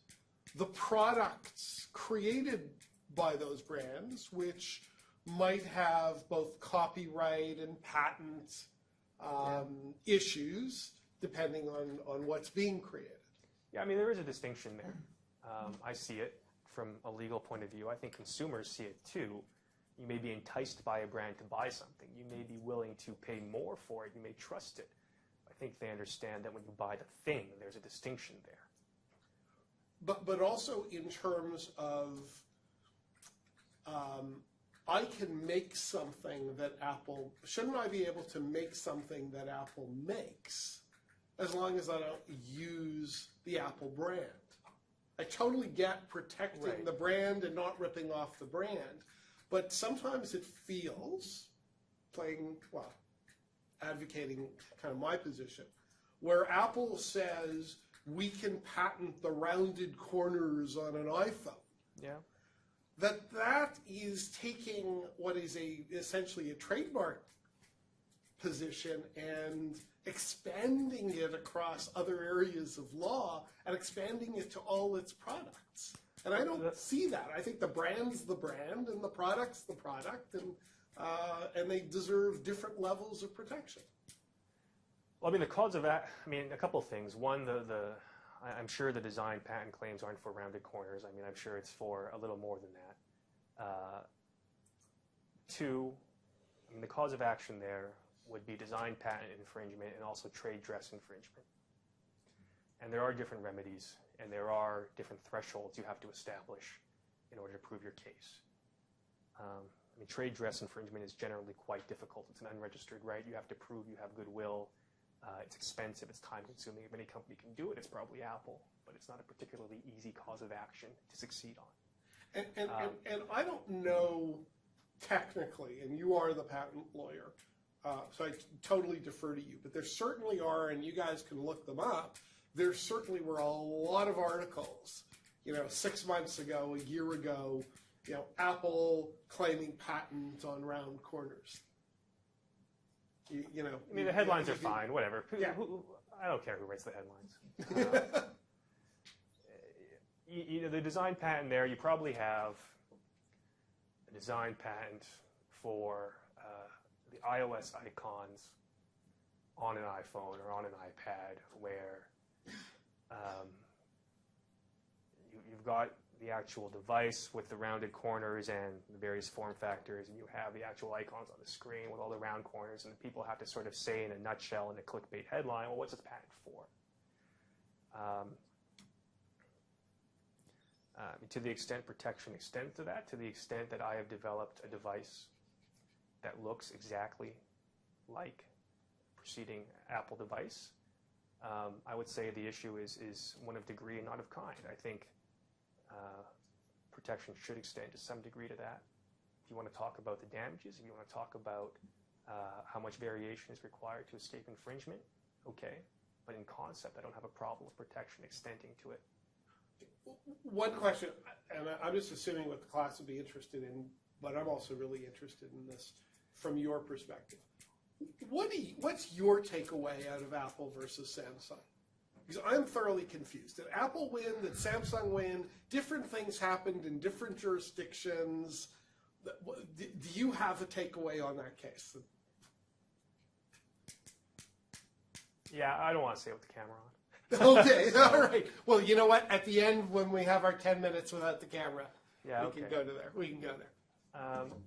the products created by those brands, which might have both copyright and patent issues, depending on what's being created? Yeah, I mean, there is a distinction there. I see it from a legal point of view. I think consumers see it too. You may be enticed by a brand to buy something. You may be willing to pay more for it. You may trust it. I think they understand that when you buy the thing, there's a distinction there. But also in terms of, I can make something that Apple, shouldn't I be able to make something that Apple makes as long as I don't use the Apple brand? I totally get protecting the brand and not ripping off the brand, but sometimes it feels, advocating kind of my position, where Apple says we can patent the rounded corners on an iPhone. Yeah. That is taking what is essentially a trademark position and expanding it across other areas of law and expanding it to all its products. And I don't see that. I think the brand's the brand and the product's the product, and they deserve different levels of protection. Well, I mean, the cause of that, I mean, a couple of things. One, I'm sure the design patent claims aren't for rounded corners. I mean, I'm sure it's for a little more than that. Two, I mean, the cause of action there would be design patent infringement and also trade dress infringement. And there are different remedies, and there are different thresholds you have to establish in order to prove your case. I mean, trade dress infringement is generally quite difficult. It's an unregistered right. You have to prove you have goodwill. It's expensive. It's time-consuming. If any company can do it, it's probably Apple. But it's not a particularly easy cause of action to succeed on. And I don't know technically, and you are the patent lawyer, so I totally defer to you, but there certainly are, and you guys can look them up, there certainly were a lot of articles, 6 months ago, a year ago, Apple claiming patent on round corners. I mean, the headlines are fine, whatever. Yeah. I don't care who writes the headlines. The design patent there, you probably have a design patent for the iOS icons on an iPhone or on an iPad where you've got the actual device with the rounded corners and the various form factors, and you have the actual icons on the screen with all the round corners, and the people have to sort of say in a nutshell in a clickbait headline, well, what's this patent for? To the extent protection extends to that, to the extent that I have developed a device that looks exactly like a preceding Apple device, I would say the issue is one of degree and not of kind. I think protection should extend to some degree to that. If you want to talk about the damages, if you want to talk about how much variation is required to escape infringement, okay. But in concept, I don't have a problem with protection extending to it. One question, and I'm just assuming what the class would be interested in, but I'm also really interested in this from your perspective. What's your takeaway out of Apple versus Samsung? Because I'm thoroughly confused. Did Apple win? Did Samsung win? Different things happened in different jurisdictions. Do you have a takeaway on that case? Yeah, I don't want to say it with the camera on. Okay, all right. Well, you know what? At the end, when we have our 10 minutes without the camera, we can go to there. We can go there.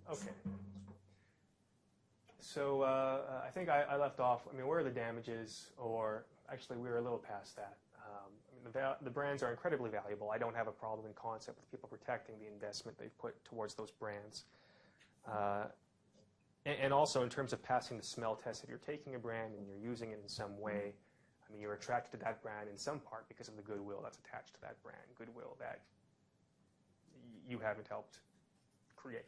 Okay. So I think I left off. I mean, where are the damages? Or actually, we were a little past that. The brands are incredibly valuable. I don't have a problem in concept with people protecting the investment they've put towards those brands. And also in terms of passing the smell test, if you're taking a brand and you're using it in some way, I mean, you're attracted to that brand in some part because of the goodwill that's attached to that brand, goodwill that you haven't helped create.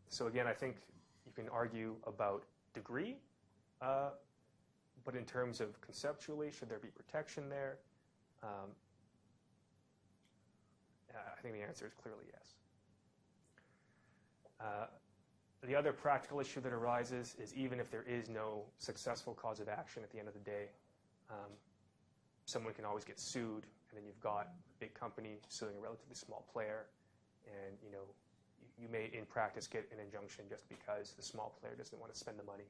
So again, I think you can argue about degree, but in terms of conceptually, should there be protection there? I think the answer is clearly yes. The other practical issue that arises is even if there is no successful cause of action at the end of the day, someone can always get sued, and then you've got a big company suing a relatively small player, and you may in practice get an injunction just because the small player doesn't want to spend the money.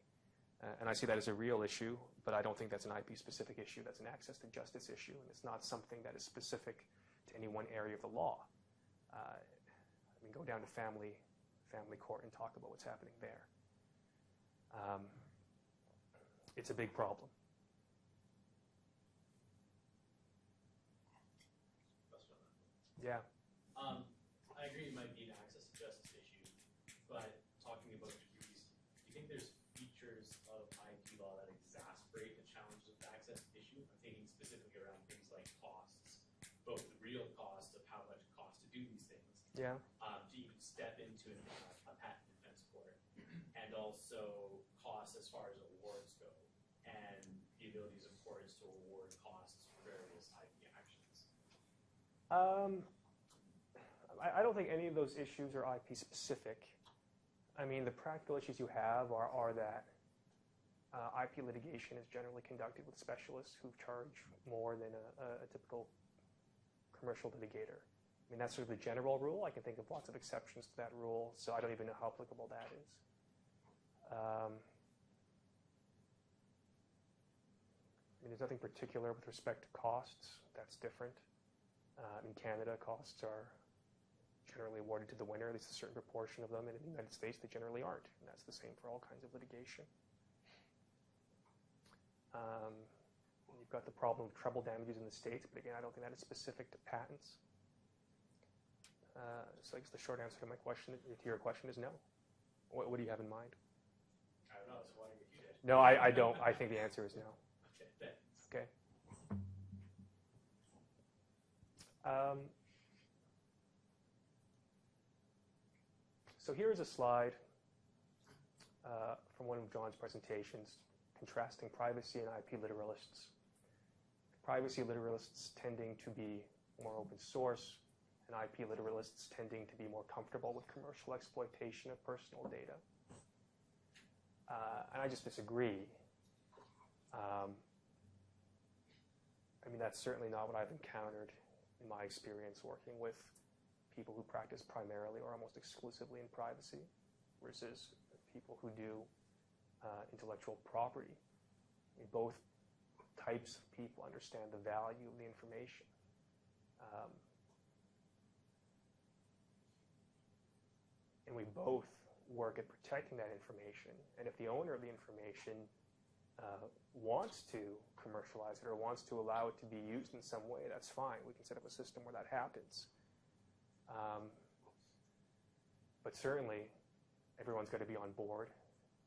And I see that as a real issue, but I don't think that's an IP-specific issue. That's an access to justice issue, and it's not something that is specific to any one area of the law. I mean, go down to family court and talk about what's happening there. It's a big problem. Yeah. I agree it might be an access to justice issue, but talking about degrees, do you think there's features of IP law that exasperate the challenges of the access issue? I'm thinking specifically around things like costs, both the real cost of how much it costs to do these things. Yeah. Do you step into a patent defense court, and also costs as far as awards go, and the abilities of courts to award costs for various IP actions? I don't think any of those issues are IP specific. I mean, the practical issues you have are that IP litigation is generally conducted with specialists who charge more than a typical commercial litigator. I mean, that's sort of the general rule. I can think of lots of exceptions to that rule, so I don't even know how applicable that is. I mean, there's nothing particular with respect to costs. That's different. In Canada, costs are generally awarded to the winner, at least a certain proportion of them, and in the United States, they generally aren't. And that's the same for all kinds of litigation. You've got the problem of treble damages in the States, but again, I don't think that is specific to patents. So I guess the short answer to your question is no. What do you have in mind? I don't know. I was wondering if you did. No, I don't. I think the answer is no. Okay, thanks. Okay. So here's a slide from one of John's presentations contrasting privacy and IP literalists. privacy literalists tending to be more open source, and IP literalists tending to be more comfortable with commercial exploitation of personal data. And I just disagree. I mean, that's certainly not what I've encountered in my experience working with people who practice primarily or almost exclusively in privacy versus people who do intellectual property. I mean, both types of people understand the value of the information. And we both work at protecting that information. And if the owner of the information wants to commercialize it or wants to allow it to be used in some way, that's fine. We can set up a system where that happens. But certainly, everyone's got to be on board.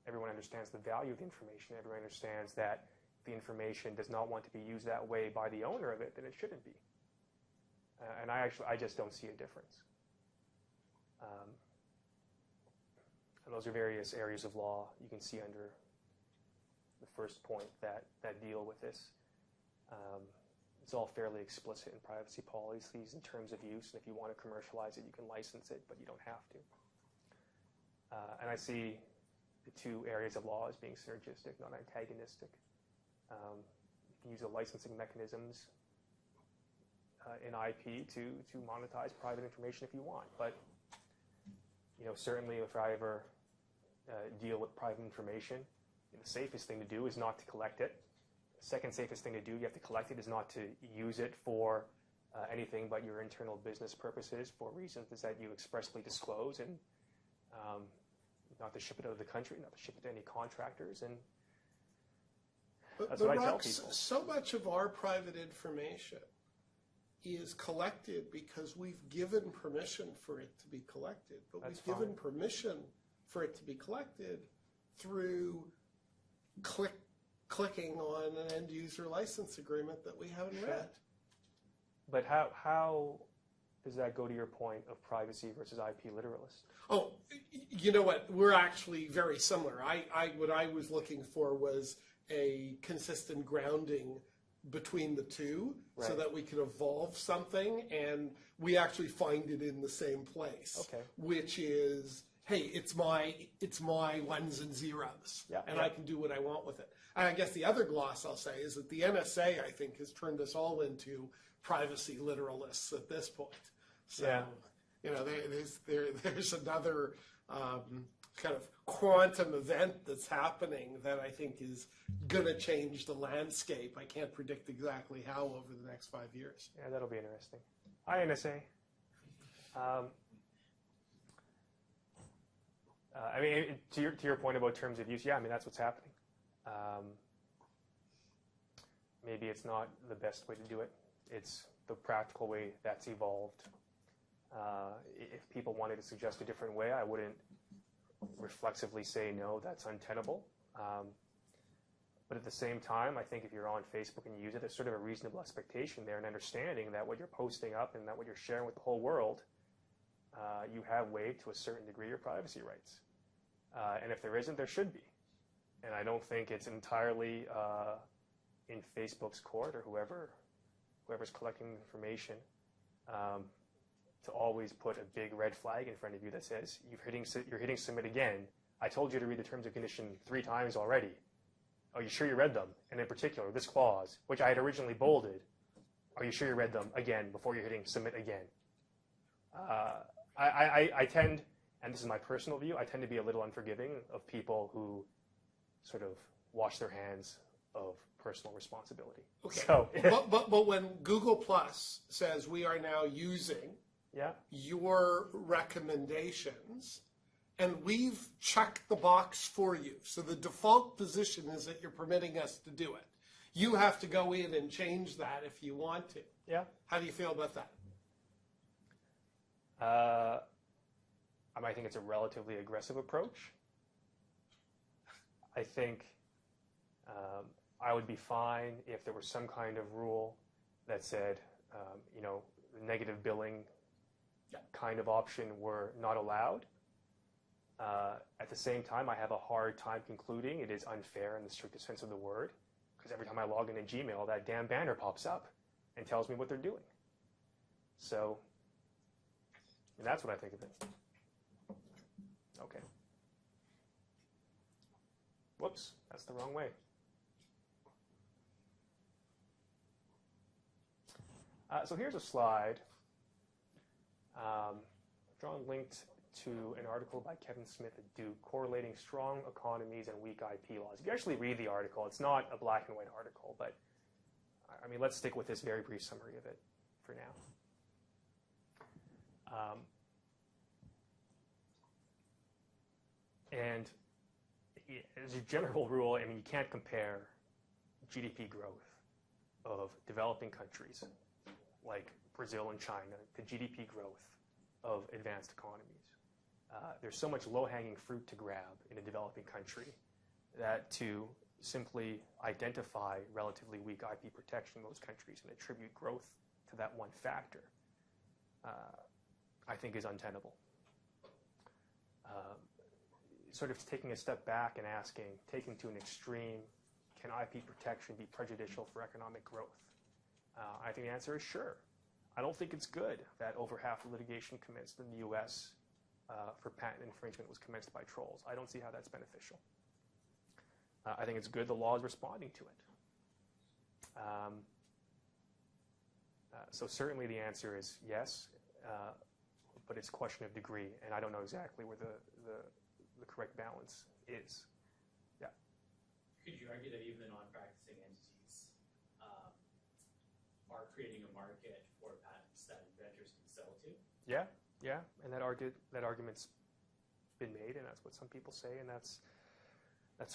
Everyone understands the value of the information. Everyone understands that if the information does not want to be used that way by the owner of it, then it shouldn't be. And I just don't see a difference. And those are various areas of law you can see under the first point that deal with this. It's all fairly explicit in privacy policies in terms of use, and if you want to commercialize it, you can license it, but you don't have to. And I see the two areas of law as being synergistic, not antagonistic. You can use the licensing mechanisms in IP to monetize private information if you want, but certainly if I ever deal with private information, the safest thing to do is not to collect it. The second safest thing to do, you have to collect it, is not to use it for anything but your internal business purposes for reasons that you expressly disclose, and not to ship it out of the country, not to ship it to any contractors. And that's what I tell people. So much of our private information is collected because we've given permission for it to be collected. But That's we've fine. given permission for it to be collected through clicking on an end user license agreement that we haven't Sure. read. But how does that go to your point of privacy versus IP literalist? Oh, you know what? We're actually very similar. What I was looking for was a consistent grounding between the two, so Right. that we could evolve something, and we actually find it in the same place. Okay. Which is, hey, it's my ones and zeros, Yeah, and yeah. I can do what I want with it. And I guess the other gloss I'll say is that the NSA, I think, has turned us all into privacy literalists at this point. So, Yeah. there's another kind of quantum event that's happening that I think is going to change the landscape. I can't predict exactly how over the next 5 years. Yeah, that'll be interesting. Hi, NSA. I mean, to your point about terms of use, yeah, I mean, that's what's happening. Maybe it's not the best way to do it. It's the practical way that's evolved. If people wanted to suggest a different way, I wouldn't reflexively say, no, that's untenable. But at the same time, I think if you're on Facebook and you use it, there's sort of a reasonable expectation there and understanding that what you're posting up and that what you're sharing with the whole world, you have waived to a certain degree your privacy rights. And if there isn't, there should be. And I don't think it's entirely in Facebook's court or whoever's collecting information to always put a big red flag in front of you that says, you're hitting submit again. I told you to read the terms and condition 3 times already. Are you sure you read them? And in particular, this clause, which I had originally bolded, are you sure you read them again before you're hitting submit again? I tend, and this is my personal view, I tend to be a little unforgiving of people who sort of wash their hands of personal responsibility. Okay. So, but when Google Plus says we are now using yeah, your recommendations, and we've checked the box for you. So the default position is that you're permitting us to do it. You have to go in and change that if you want to. yeah. How do you feel about that? I think it's a relatively aggressive approach. I think I would be fine if there was some kind of rule that said, negative billing kind of option were not allowed. At the same time, I have a hard time concluding it is unfair in the strictest sense of the word. because every time I log into Gmail, that damn banner pops up and tells me what they're doing. So, and that's what I think of it. Okay. Whoops, that's the wrong way. So here's a slide. John linked to an article by Kevin Smith at Duke correlating strong economies and weak IP laws. If you actually read the article, it's not a black and white article, but I mean, let's stick with this very brief summary of it for now. And as a general rule, I mean, you can't compare GDP growth of developing countries like Brazil and China to GDP growth of advanced economies. There's so much low-hanging fruit to grab in a developing country that to simply identify relatively weak IP protection in those countries and attribute growth to that one factor, I think is untenable. Sort of taking a step back and asking, taken to an extreme, can IP protection be prejudicial for economic growth? I think the answer is sure. I don't think it's good that over half the litigation commenced in the U.S. For patent infringement was commenced by trolls. I don't see how that's beneficial. I think it's good the law is responding to it. So certainly the answer is yes, but it's a question of degree, and I don't know exactly where the correct balance is. Yeah. Could you argue that even the non-practicing entities are creating a market for patents that inventors can sell to? Yeah, yeah, and that argument's been made, and that's what some people say, and that's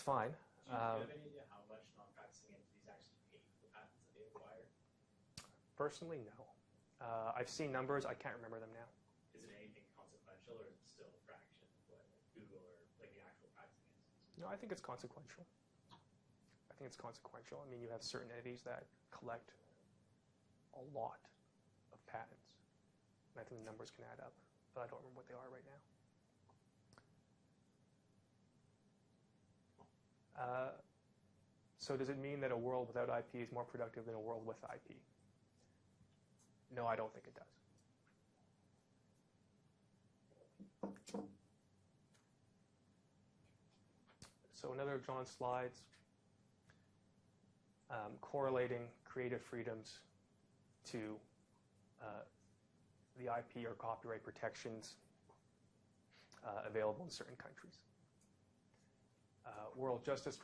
fine. Do you have any idea how much non-practicing entities actually pay for the patents that they acquire? Personally, no. I've seen numbers. I can't remember them now. Is it anything consequential, or is it still a fraction of what Google or like the actual practicing entities? No, I think it's consequential. I think it's consequential. I mean, you have certain entities that collect a lot of patents. And I think the numbers can add up, but I don't remember what they are right now. So does it mean that a world without IP is more productive than a world with IP? No, I don't think it does. So another of John's slides, correlating creative freedoms to the IP or copyright protections available in certain countries. World Justice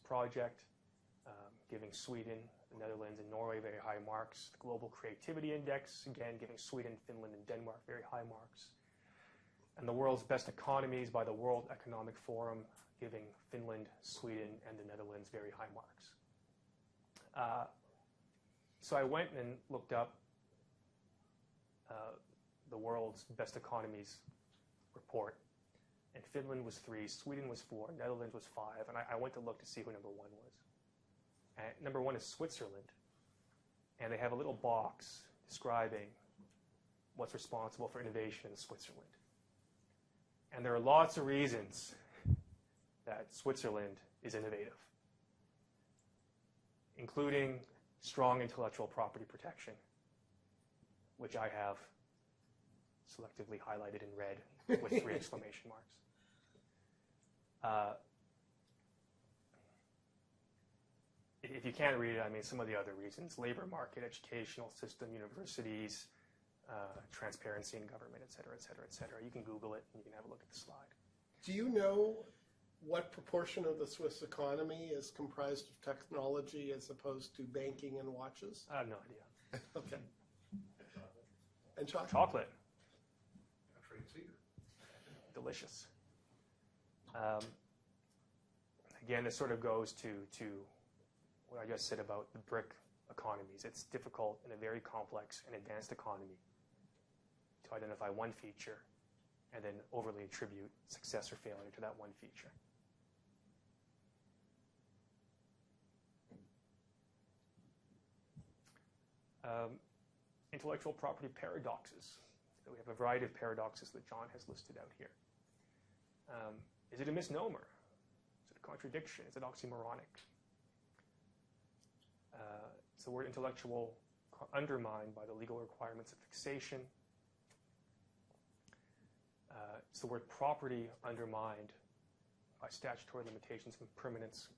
Project, giving Sweden, the Netherlands, and Norway very high marks. The Global Creativity Index, again, giving Sweden, Finland, and Denmark very high marks. And the World's Best Economies by the World Economic Forum, giving Finland, Sweden, and the Netherlands very high marks. So I went and looked up the World's Best Economies report. And Finland was 3, Sweden was 4, Netherlands was 5, and I went to look to see who number 1 was. And number 1 is Switzerland, and they have a little box describing what's responsible for innovation in Switzerland. And there are lots of reasons that Switzerland is innovative, including strong intellectual property protection, which I have selectively highlighted in red with 3 exclamation marks. If you can't read it, I mean, some of the other reasons: labor market, educational system, universities, transparency in government, et cetera, et cetera, et cetera. You can Google it, and you can have a look at the slide. Do you know what proportion of the Swiss economy is comprised of technology as opposed to banking and watches? I have no idea. Okay. And chocolate? Chocolate. A trade secret. Delicious. Again, this sort of goes to what I just said about the BRIC economies. It's difficult in a very complex and advanced economy to identify one feature and then overly attribute success or failure to that one feature. Intellectual property paradoxes. So we have a variety of paradoxes that John has listed out here. Is it a misnomer? Is it a contradiction? Is it oxymoronic? Is the word intellectual undermined by the legal requirements of fixation? Is the word property undermined by statutory limitations of permanence,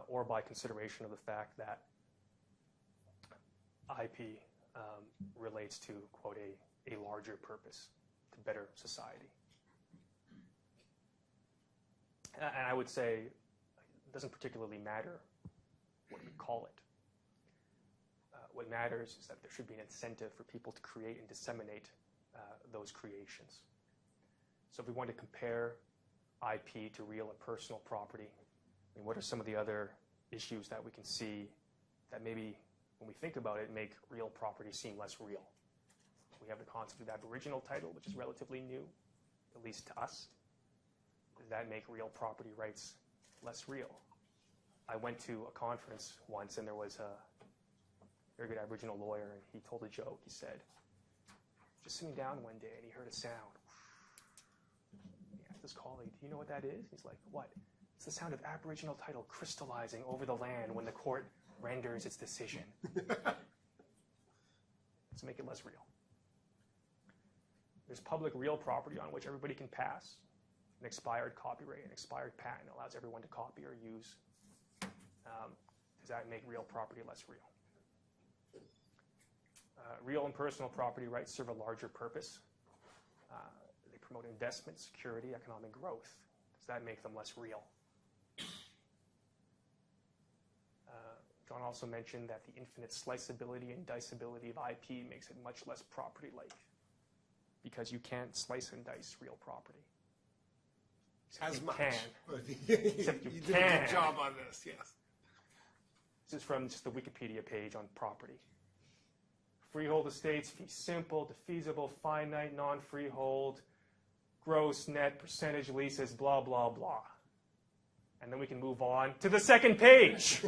or by consideration of the fact that IP relates to, quote, a larger purpose, to better society? And I would say it doesn't particularly matter what we call it. What matters is that there should be an incentive for people to create and disseminate those creations. So if we want to compare IP to real or personal property, I mean, what are some of the other issues that we can see that maybe, when we think about it, make real property seem less real? We have the concept of aboriginal title, which is relatively new, at least to us. Does that make real property rights less real? I went to a conference once, and there was a very good Aboriginal lawyer, and he told a joke. He said, just sitting down one day, and he heard a sound. He asked his colleague, do you know what that is? He's like, what? It's the sound of Aboriginal title crystallizing over the land when the court renders its decision. Let's make it less real. There's public real property on which everybody can pass. An expired copyright, an expired patent allows everyone to copy or use. Does that make real property less real? Real and personal property rights serve a larger purpose. They promote investment, security, economic growth. Does that make them less real? John also mentioned that the infinite sliceability and diceability of IP makes it much less property-like, because you can't slice and dice real property. As you much. Can. Except you did a good job on this, yes. This is from just the Wikipedia page on property. Freehold estates, fee simple, defeasible, finite, non-freehold, gross, net, percentage leases, blah, blah, blah. And then we can move on to the second page,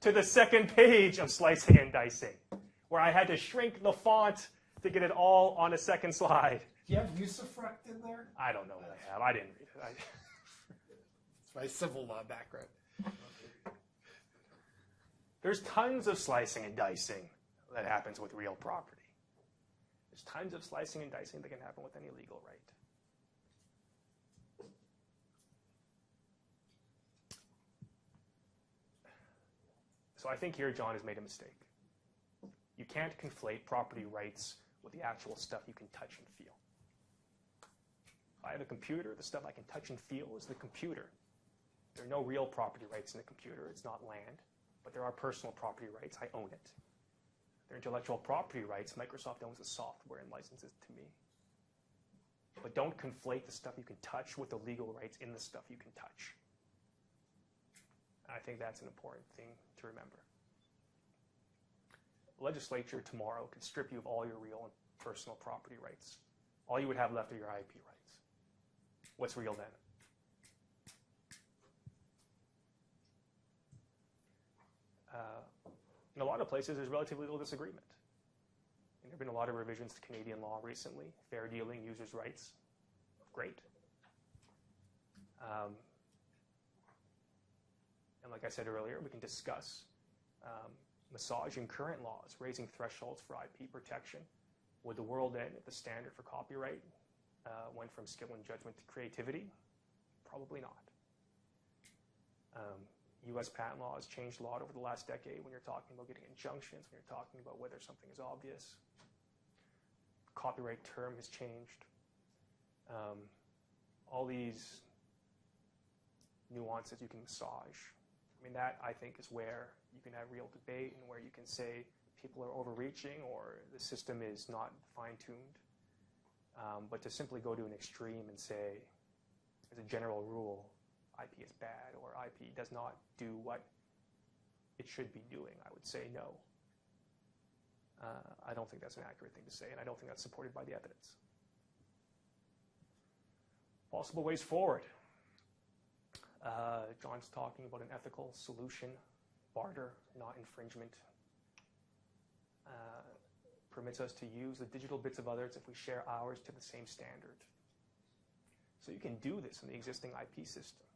to the second page of slicing and dicing, where I had to shrink the font to get it all on a second slide. Do you have usufruct in there? I don't know what I have. I didn't read it. It's my civil law background. There's tons of slicing and dicing that happens with real property. There's tons of slicing and dicing that can happen with any legal right. So I think here John has made a mistake. You can't conflate property rights with the actual stuff you can touch and feel. If I have a computer, the stuff I can touch and feel is the computer. There are no real property rights in the computer. It's not land. But there are personal property rights. I own it. There are intellectual property rights. Microsoft owns the software and licenses it to me. But don't conflate the stuff you can touch with the legal rights in the stuff you can touch. I think that's an important thing to remember. The legislature tomorrow could strip you of all your real and personal property rights. All you would have left are your IP rights. What's real then? In a lot of places, there's relatively little disagreement. And there have been a lot of revisions to Canadian law recently. Fair dealing, users' rights, great. And like I said earlier, we can discuss massaging current laws, raising thresholds for IP protection. Would the world end if the standard for copyright went from skill and judgment to creativity? Probably not. U.S. patent law has changed a lot over the last decade when you're talking about getting injunctions, when you're talking about whether something is obvious. The copyright term has changed. All these nuances you can massage. I mean, that, I think, is where you can have real debate and where you can say people are overreaching or the system is not fine-tuned. But to simply go to an extreme and say, as a general rule, IP is bad or IP does not do what it should be doing, I would say no. I don't think that's an accurate thing to say, and I don't think that's supported by the evidence. Possible ways forward. John's talking about an ethical solution, barter, not infringement. Permits us to use the digital bits of others if we share ours to the same standard. So you can do this in the existing IP system.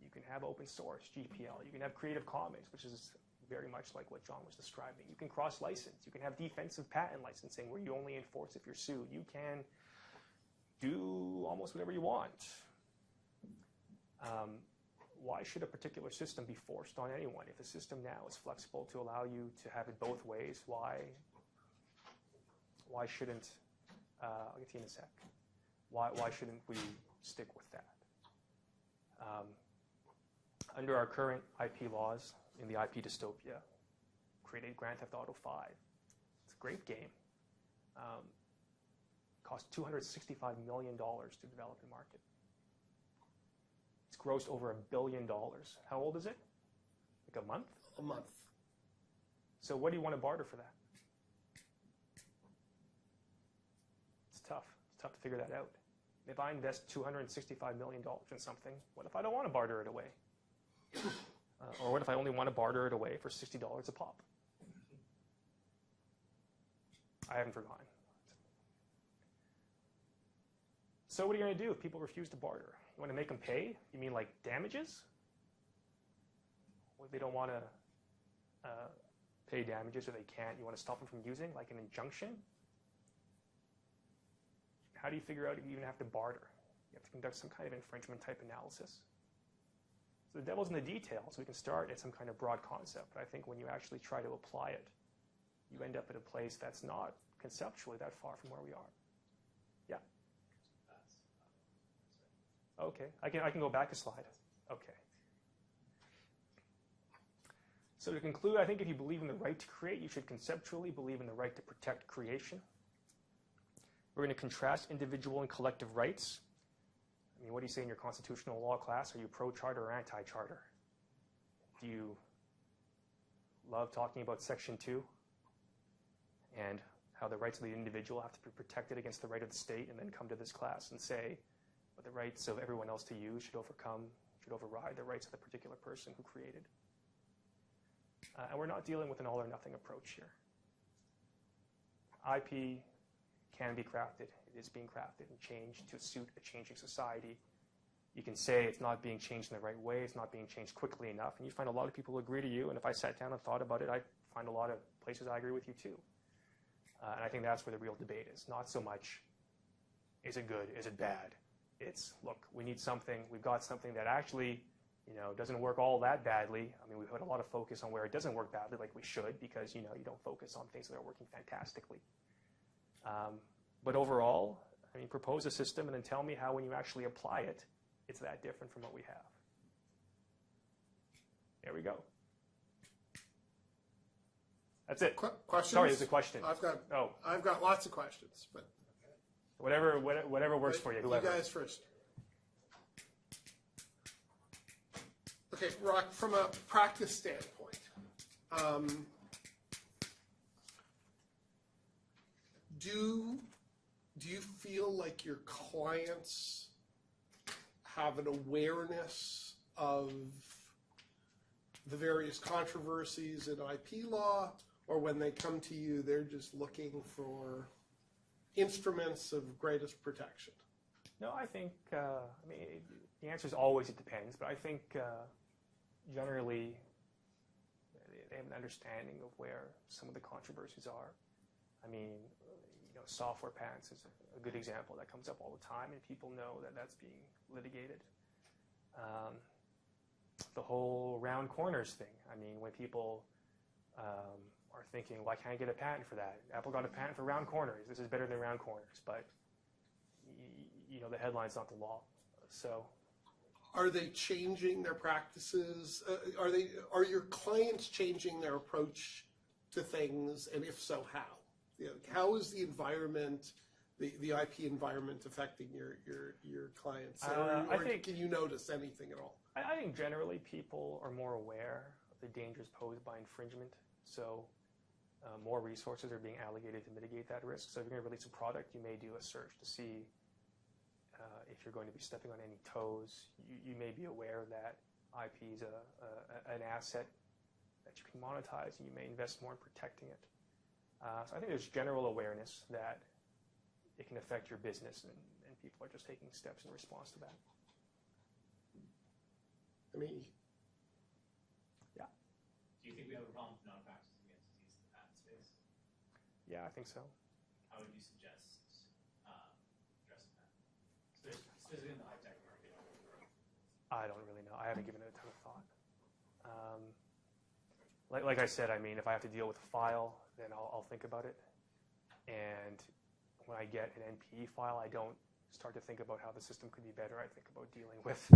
You can have open source, GPL. You can have Creative Commons, which is very much like what John was describing. You can cross-license. You can have defensive patent licensing where you only enforce if you're sued. You can do almost whatever you want. Why should a particular system be forced on anyone? If the system now is flexible to allow you to have it both ways, why shouldn't, I'll get to you in a sec, why shouldn't we stick with that? Under our current IP laws, in the IP dystopia, created Grand Theft Auto 5. It's a great game. Cost $265 million to develop and market. It's grossed over $1 billion. How old is it? Like a month? A month. So what do you want to barter for that? It's tough. It's tough to figure that out. If I invest $265 million in something, what if I don't want to barter it away? Or what if I only want to barter it away for $60 a pop? I haven't forgotten. So what are you going to do if people refuse to barter? You want to make them pay? You mean like damages? Or if they don't want to pay damages or they can't, you want to stop them from using, like an injunction? How do you figure out if you even have to barter? You have to conduct some kind of infringement type analysis. So the devil's in the details. We can start at some kind of broad concept, but I think when you actually try to apply it, you end up at a place that's not conceptually that far from where we are. Yeah. Okay, I can go back a slide. Okay. So to conclude, I think if you believe in the right to create, you should conceptually believe in the right to protect creation. We're going to contrast individual and collective rights. I mean, what do you say in your constitutional law class? Are you pro-charter or anti-charter? Do you love talking about Section 2 and how the rights of the individual have to be protected against the right of the state, and then come to this class and say, but the rights of everyone else to use should override the rights of the particular person who created? And we're not dealing with an all-or-nothing approach here. IP can be crafted. It is being crafted and changed to suit a changing society. You can say it's not being changed in the right way, it's not being changed quickly enough, and you find a lot of people who agree to you, and if I sat down and thought about it, I find a lot of places I agree with you too. And I think that's where the real debate is. Not so much, is it good, is it bad? It's, look, we need something, we've got something that actually, doesn't work all that badly. I mean, we've put a lot of focus on where it doesn't work badly like we should, because, you don't focus on things that are working fantastically. But overall, I mean, propose a system and then tell me how when you actually apply it, it's that different from what we have. There we go. That's it. Questions? Sorry, there's a question. I've got lots of questions, but whatever works for you. Whoever. You guys first. Okay, Roch, from a practice standpoint, do you feel like your clients have an awareness of the various controversies in IP law, or when they come to you, they're just looking for instruments of greatest protection? No, I think, the answer is always it depends, but I think generally they have an understanding of where some of the controversies are. I mean, software patents is a good example that comes up all the time, and people know that that's being litigated. The whole round corners thing. I mean, when people are thinking, why can't I get a patent for that? Apple got a patent for round corners. This is better than round corners, but the headline's not the law. So, are they changing their practices? Are your clients changing their approach to things, and if so, how? How is the environment, the IP environment, affecting your clients? Can you notice anything at all? I think generally people are more aware of the dangers posed by infringement, so more resources are being allocated to mitigate that risk. So if you're going to release a product, you may do a search to see if you're going to be stepping on any toes. You may be aware that IP is an asset that you can monetize, and you may invest more in protecting it. So I think there's general awareness that it can affect your business, and people are just taking steps in response to that. I mean, yeah. Do you think we have a problem with non-practicing entities in the patent space? Yeah, I think so. How would you suggest addressing that? Specifically in the high-tech market. I don't really know. I haven't given it a ton of thought. Like I said, I mean, if I have to deal with a file, then I'll think about it. And when I get an NPE file, I don't start to think about how the system could be better. I think about dealing with.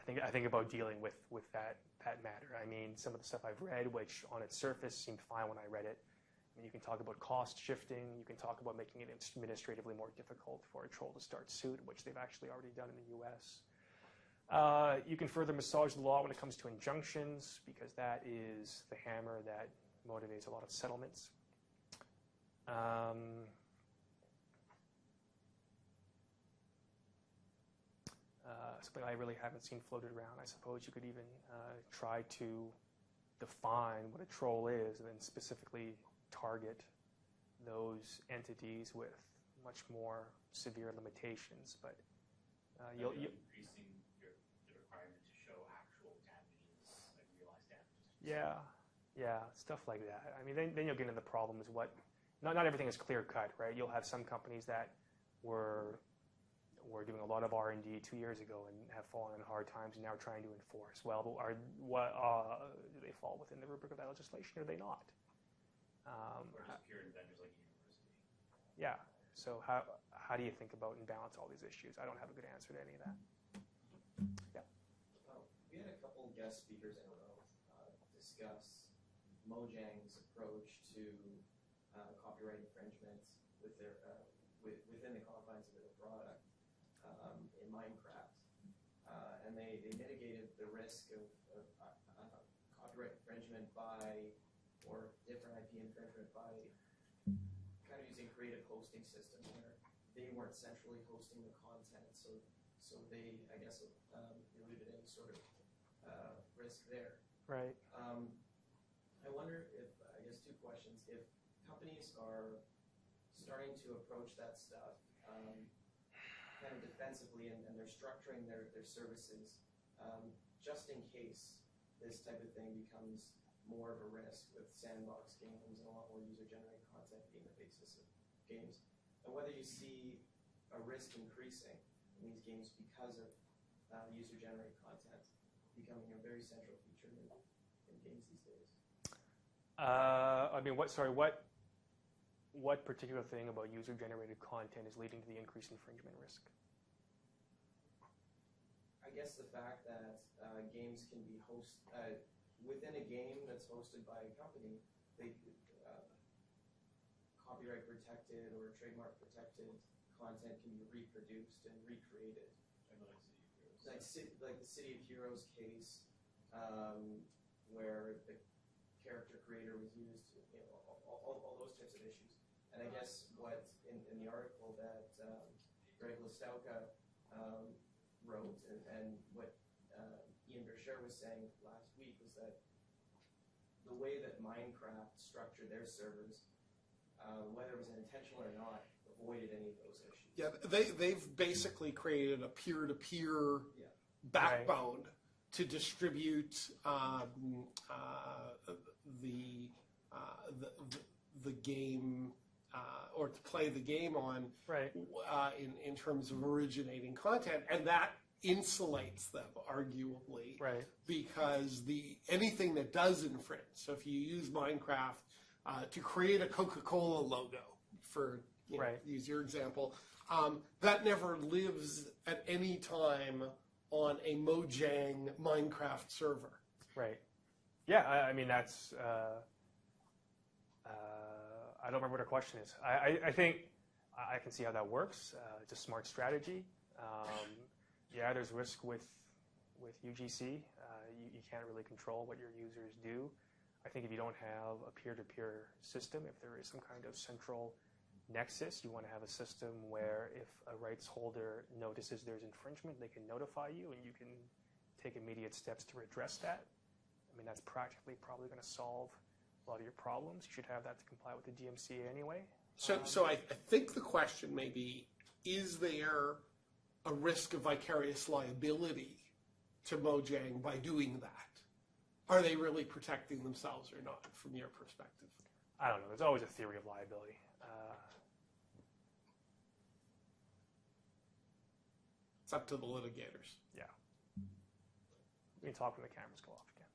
I think about dealing with that matter. I mean, some of the stuff I've read, which on its surface seemed fine when I read it. I mean, you can talk about cost shifting. You can talk about making it administratively more difficult for a troll to start suit, which they've actually already done in the U.S. You can further massage the law when it comes to injunctions, because that is the hammer that motivates a lot of settlements. Something I really haven't seen floated around. I suppose you could even try to define what a troll is and then specifically target those entities with much more severe limitations. But you'll increasing the requirement to show actual damages, like realized damages. Yeah, stuff like that. I mean, then you'll get into the problems. Not everything is clear cut, right? You'll have some companies that were doing a lot of R&D 2 years ago and have fallen in hard times and now are trying to enforce. Well, do they fall within the rubric of that legislation or do they not? Or just pure inventors like a university. Yeah. So how do you think about and balance all these issues? I don't have a good answer to any of that. Yeah. We had a couple guest speakers in a row discuss Mojang's approach to copyright infringement with their within the confines of their product in Minecraft, and they mitigated the risk of copyright infringement or different IP infringement by kind of using creative hosting system where they weren't centrally hosting the content, so they, I guess, eluded any sort of risk there. Right. I wonder if, I guess, two questions. If companies are starting to approach that stuff kind of defensively and they're structuring their services just in case this type of thing becomes more of a risk with sandbox games and a lot more user-generated content being the basis of games, and whether you see a risk increasing in these games because of user-generated content becoming a very central feature in games these days. I mean, what particular thing about user-generated content is leading to the increased infringement risk? I guess the fact that games can be within a game that's hosted by a company, they copyright protected or trademark protected content can be reproduced and recreated. Like the City of Heroes case, where the character creator was used, all those types of issues. And I guess what in the article that Greg Listowka wrote and what Ian Bersher was saying last week was that the way that Minecraft structured their servers, whether it was intentional or not, avoided any of those issues. Yeah, they've basically created a peer-to-peer backbone to distribute the game or to play the game on, right. In terms of originating content, and that insulates them arguably, right. Because anything that does infringe. So if you use Minecraft to create a Coca-Cola logo, for use your example, that never lives at any time on a Mojang Minecraft server. Right. Yeah, I mean, that's, I don't remember what her question is. I think I can see how that works. It's a smart strategy. Yeah, there's risk with UGC. You can't really control what your users do. I think if you don't have a peer-to-peer system, if there is some kind of central nexus, you want to have a system where if a rights holder notices there's infringement, they can notify you and you can take immediate steps to redress that. I mean, that's practically probably going to solve a lot of your problems. You should have that to comply with the DMCA anyway. So I think the question may be, is there a risk of vicarious liability to Mojang by doing that? Are they really protecting themselves or not, from your perspective? I don't know. There's always a theory of liability. It's up to the litigators. Yeah. We can talk when the cameras go off again.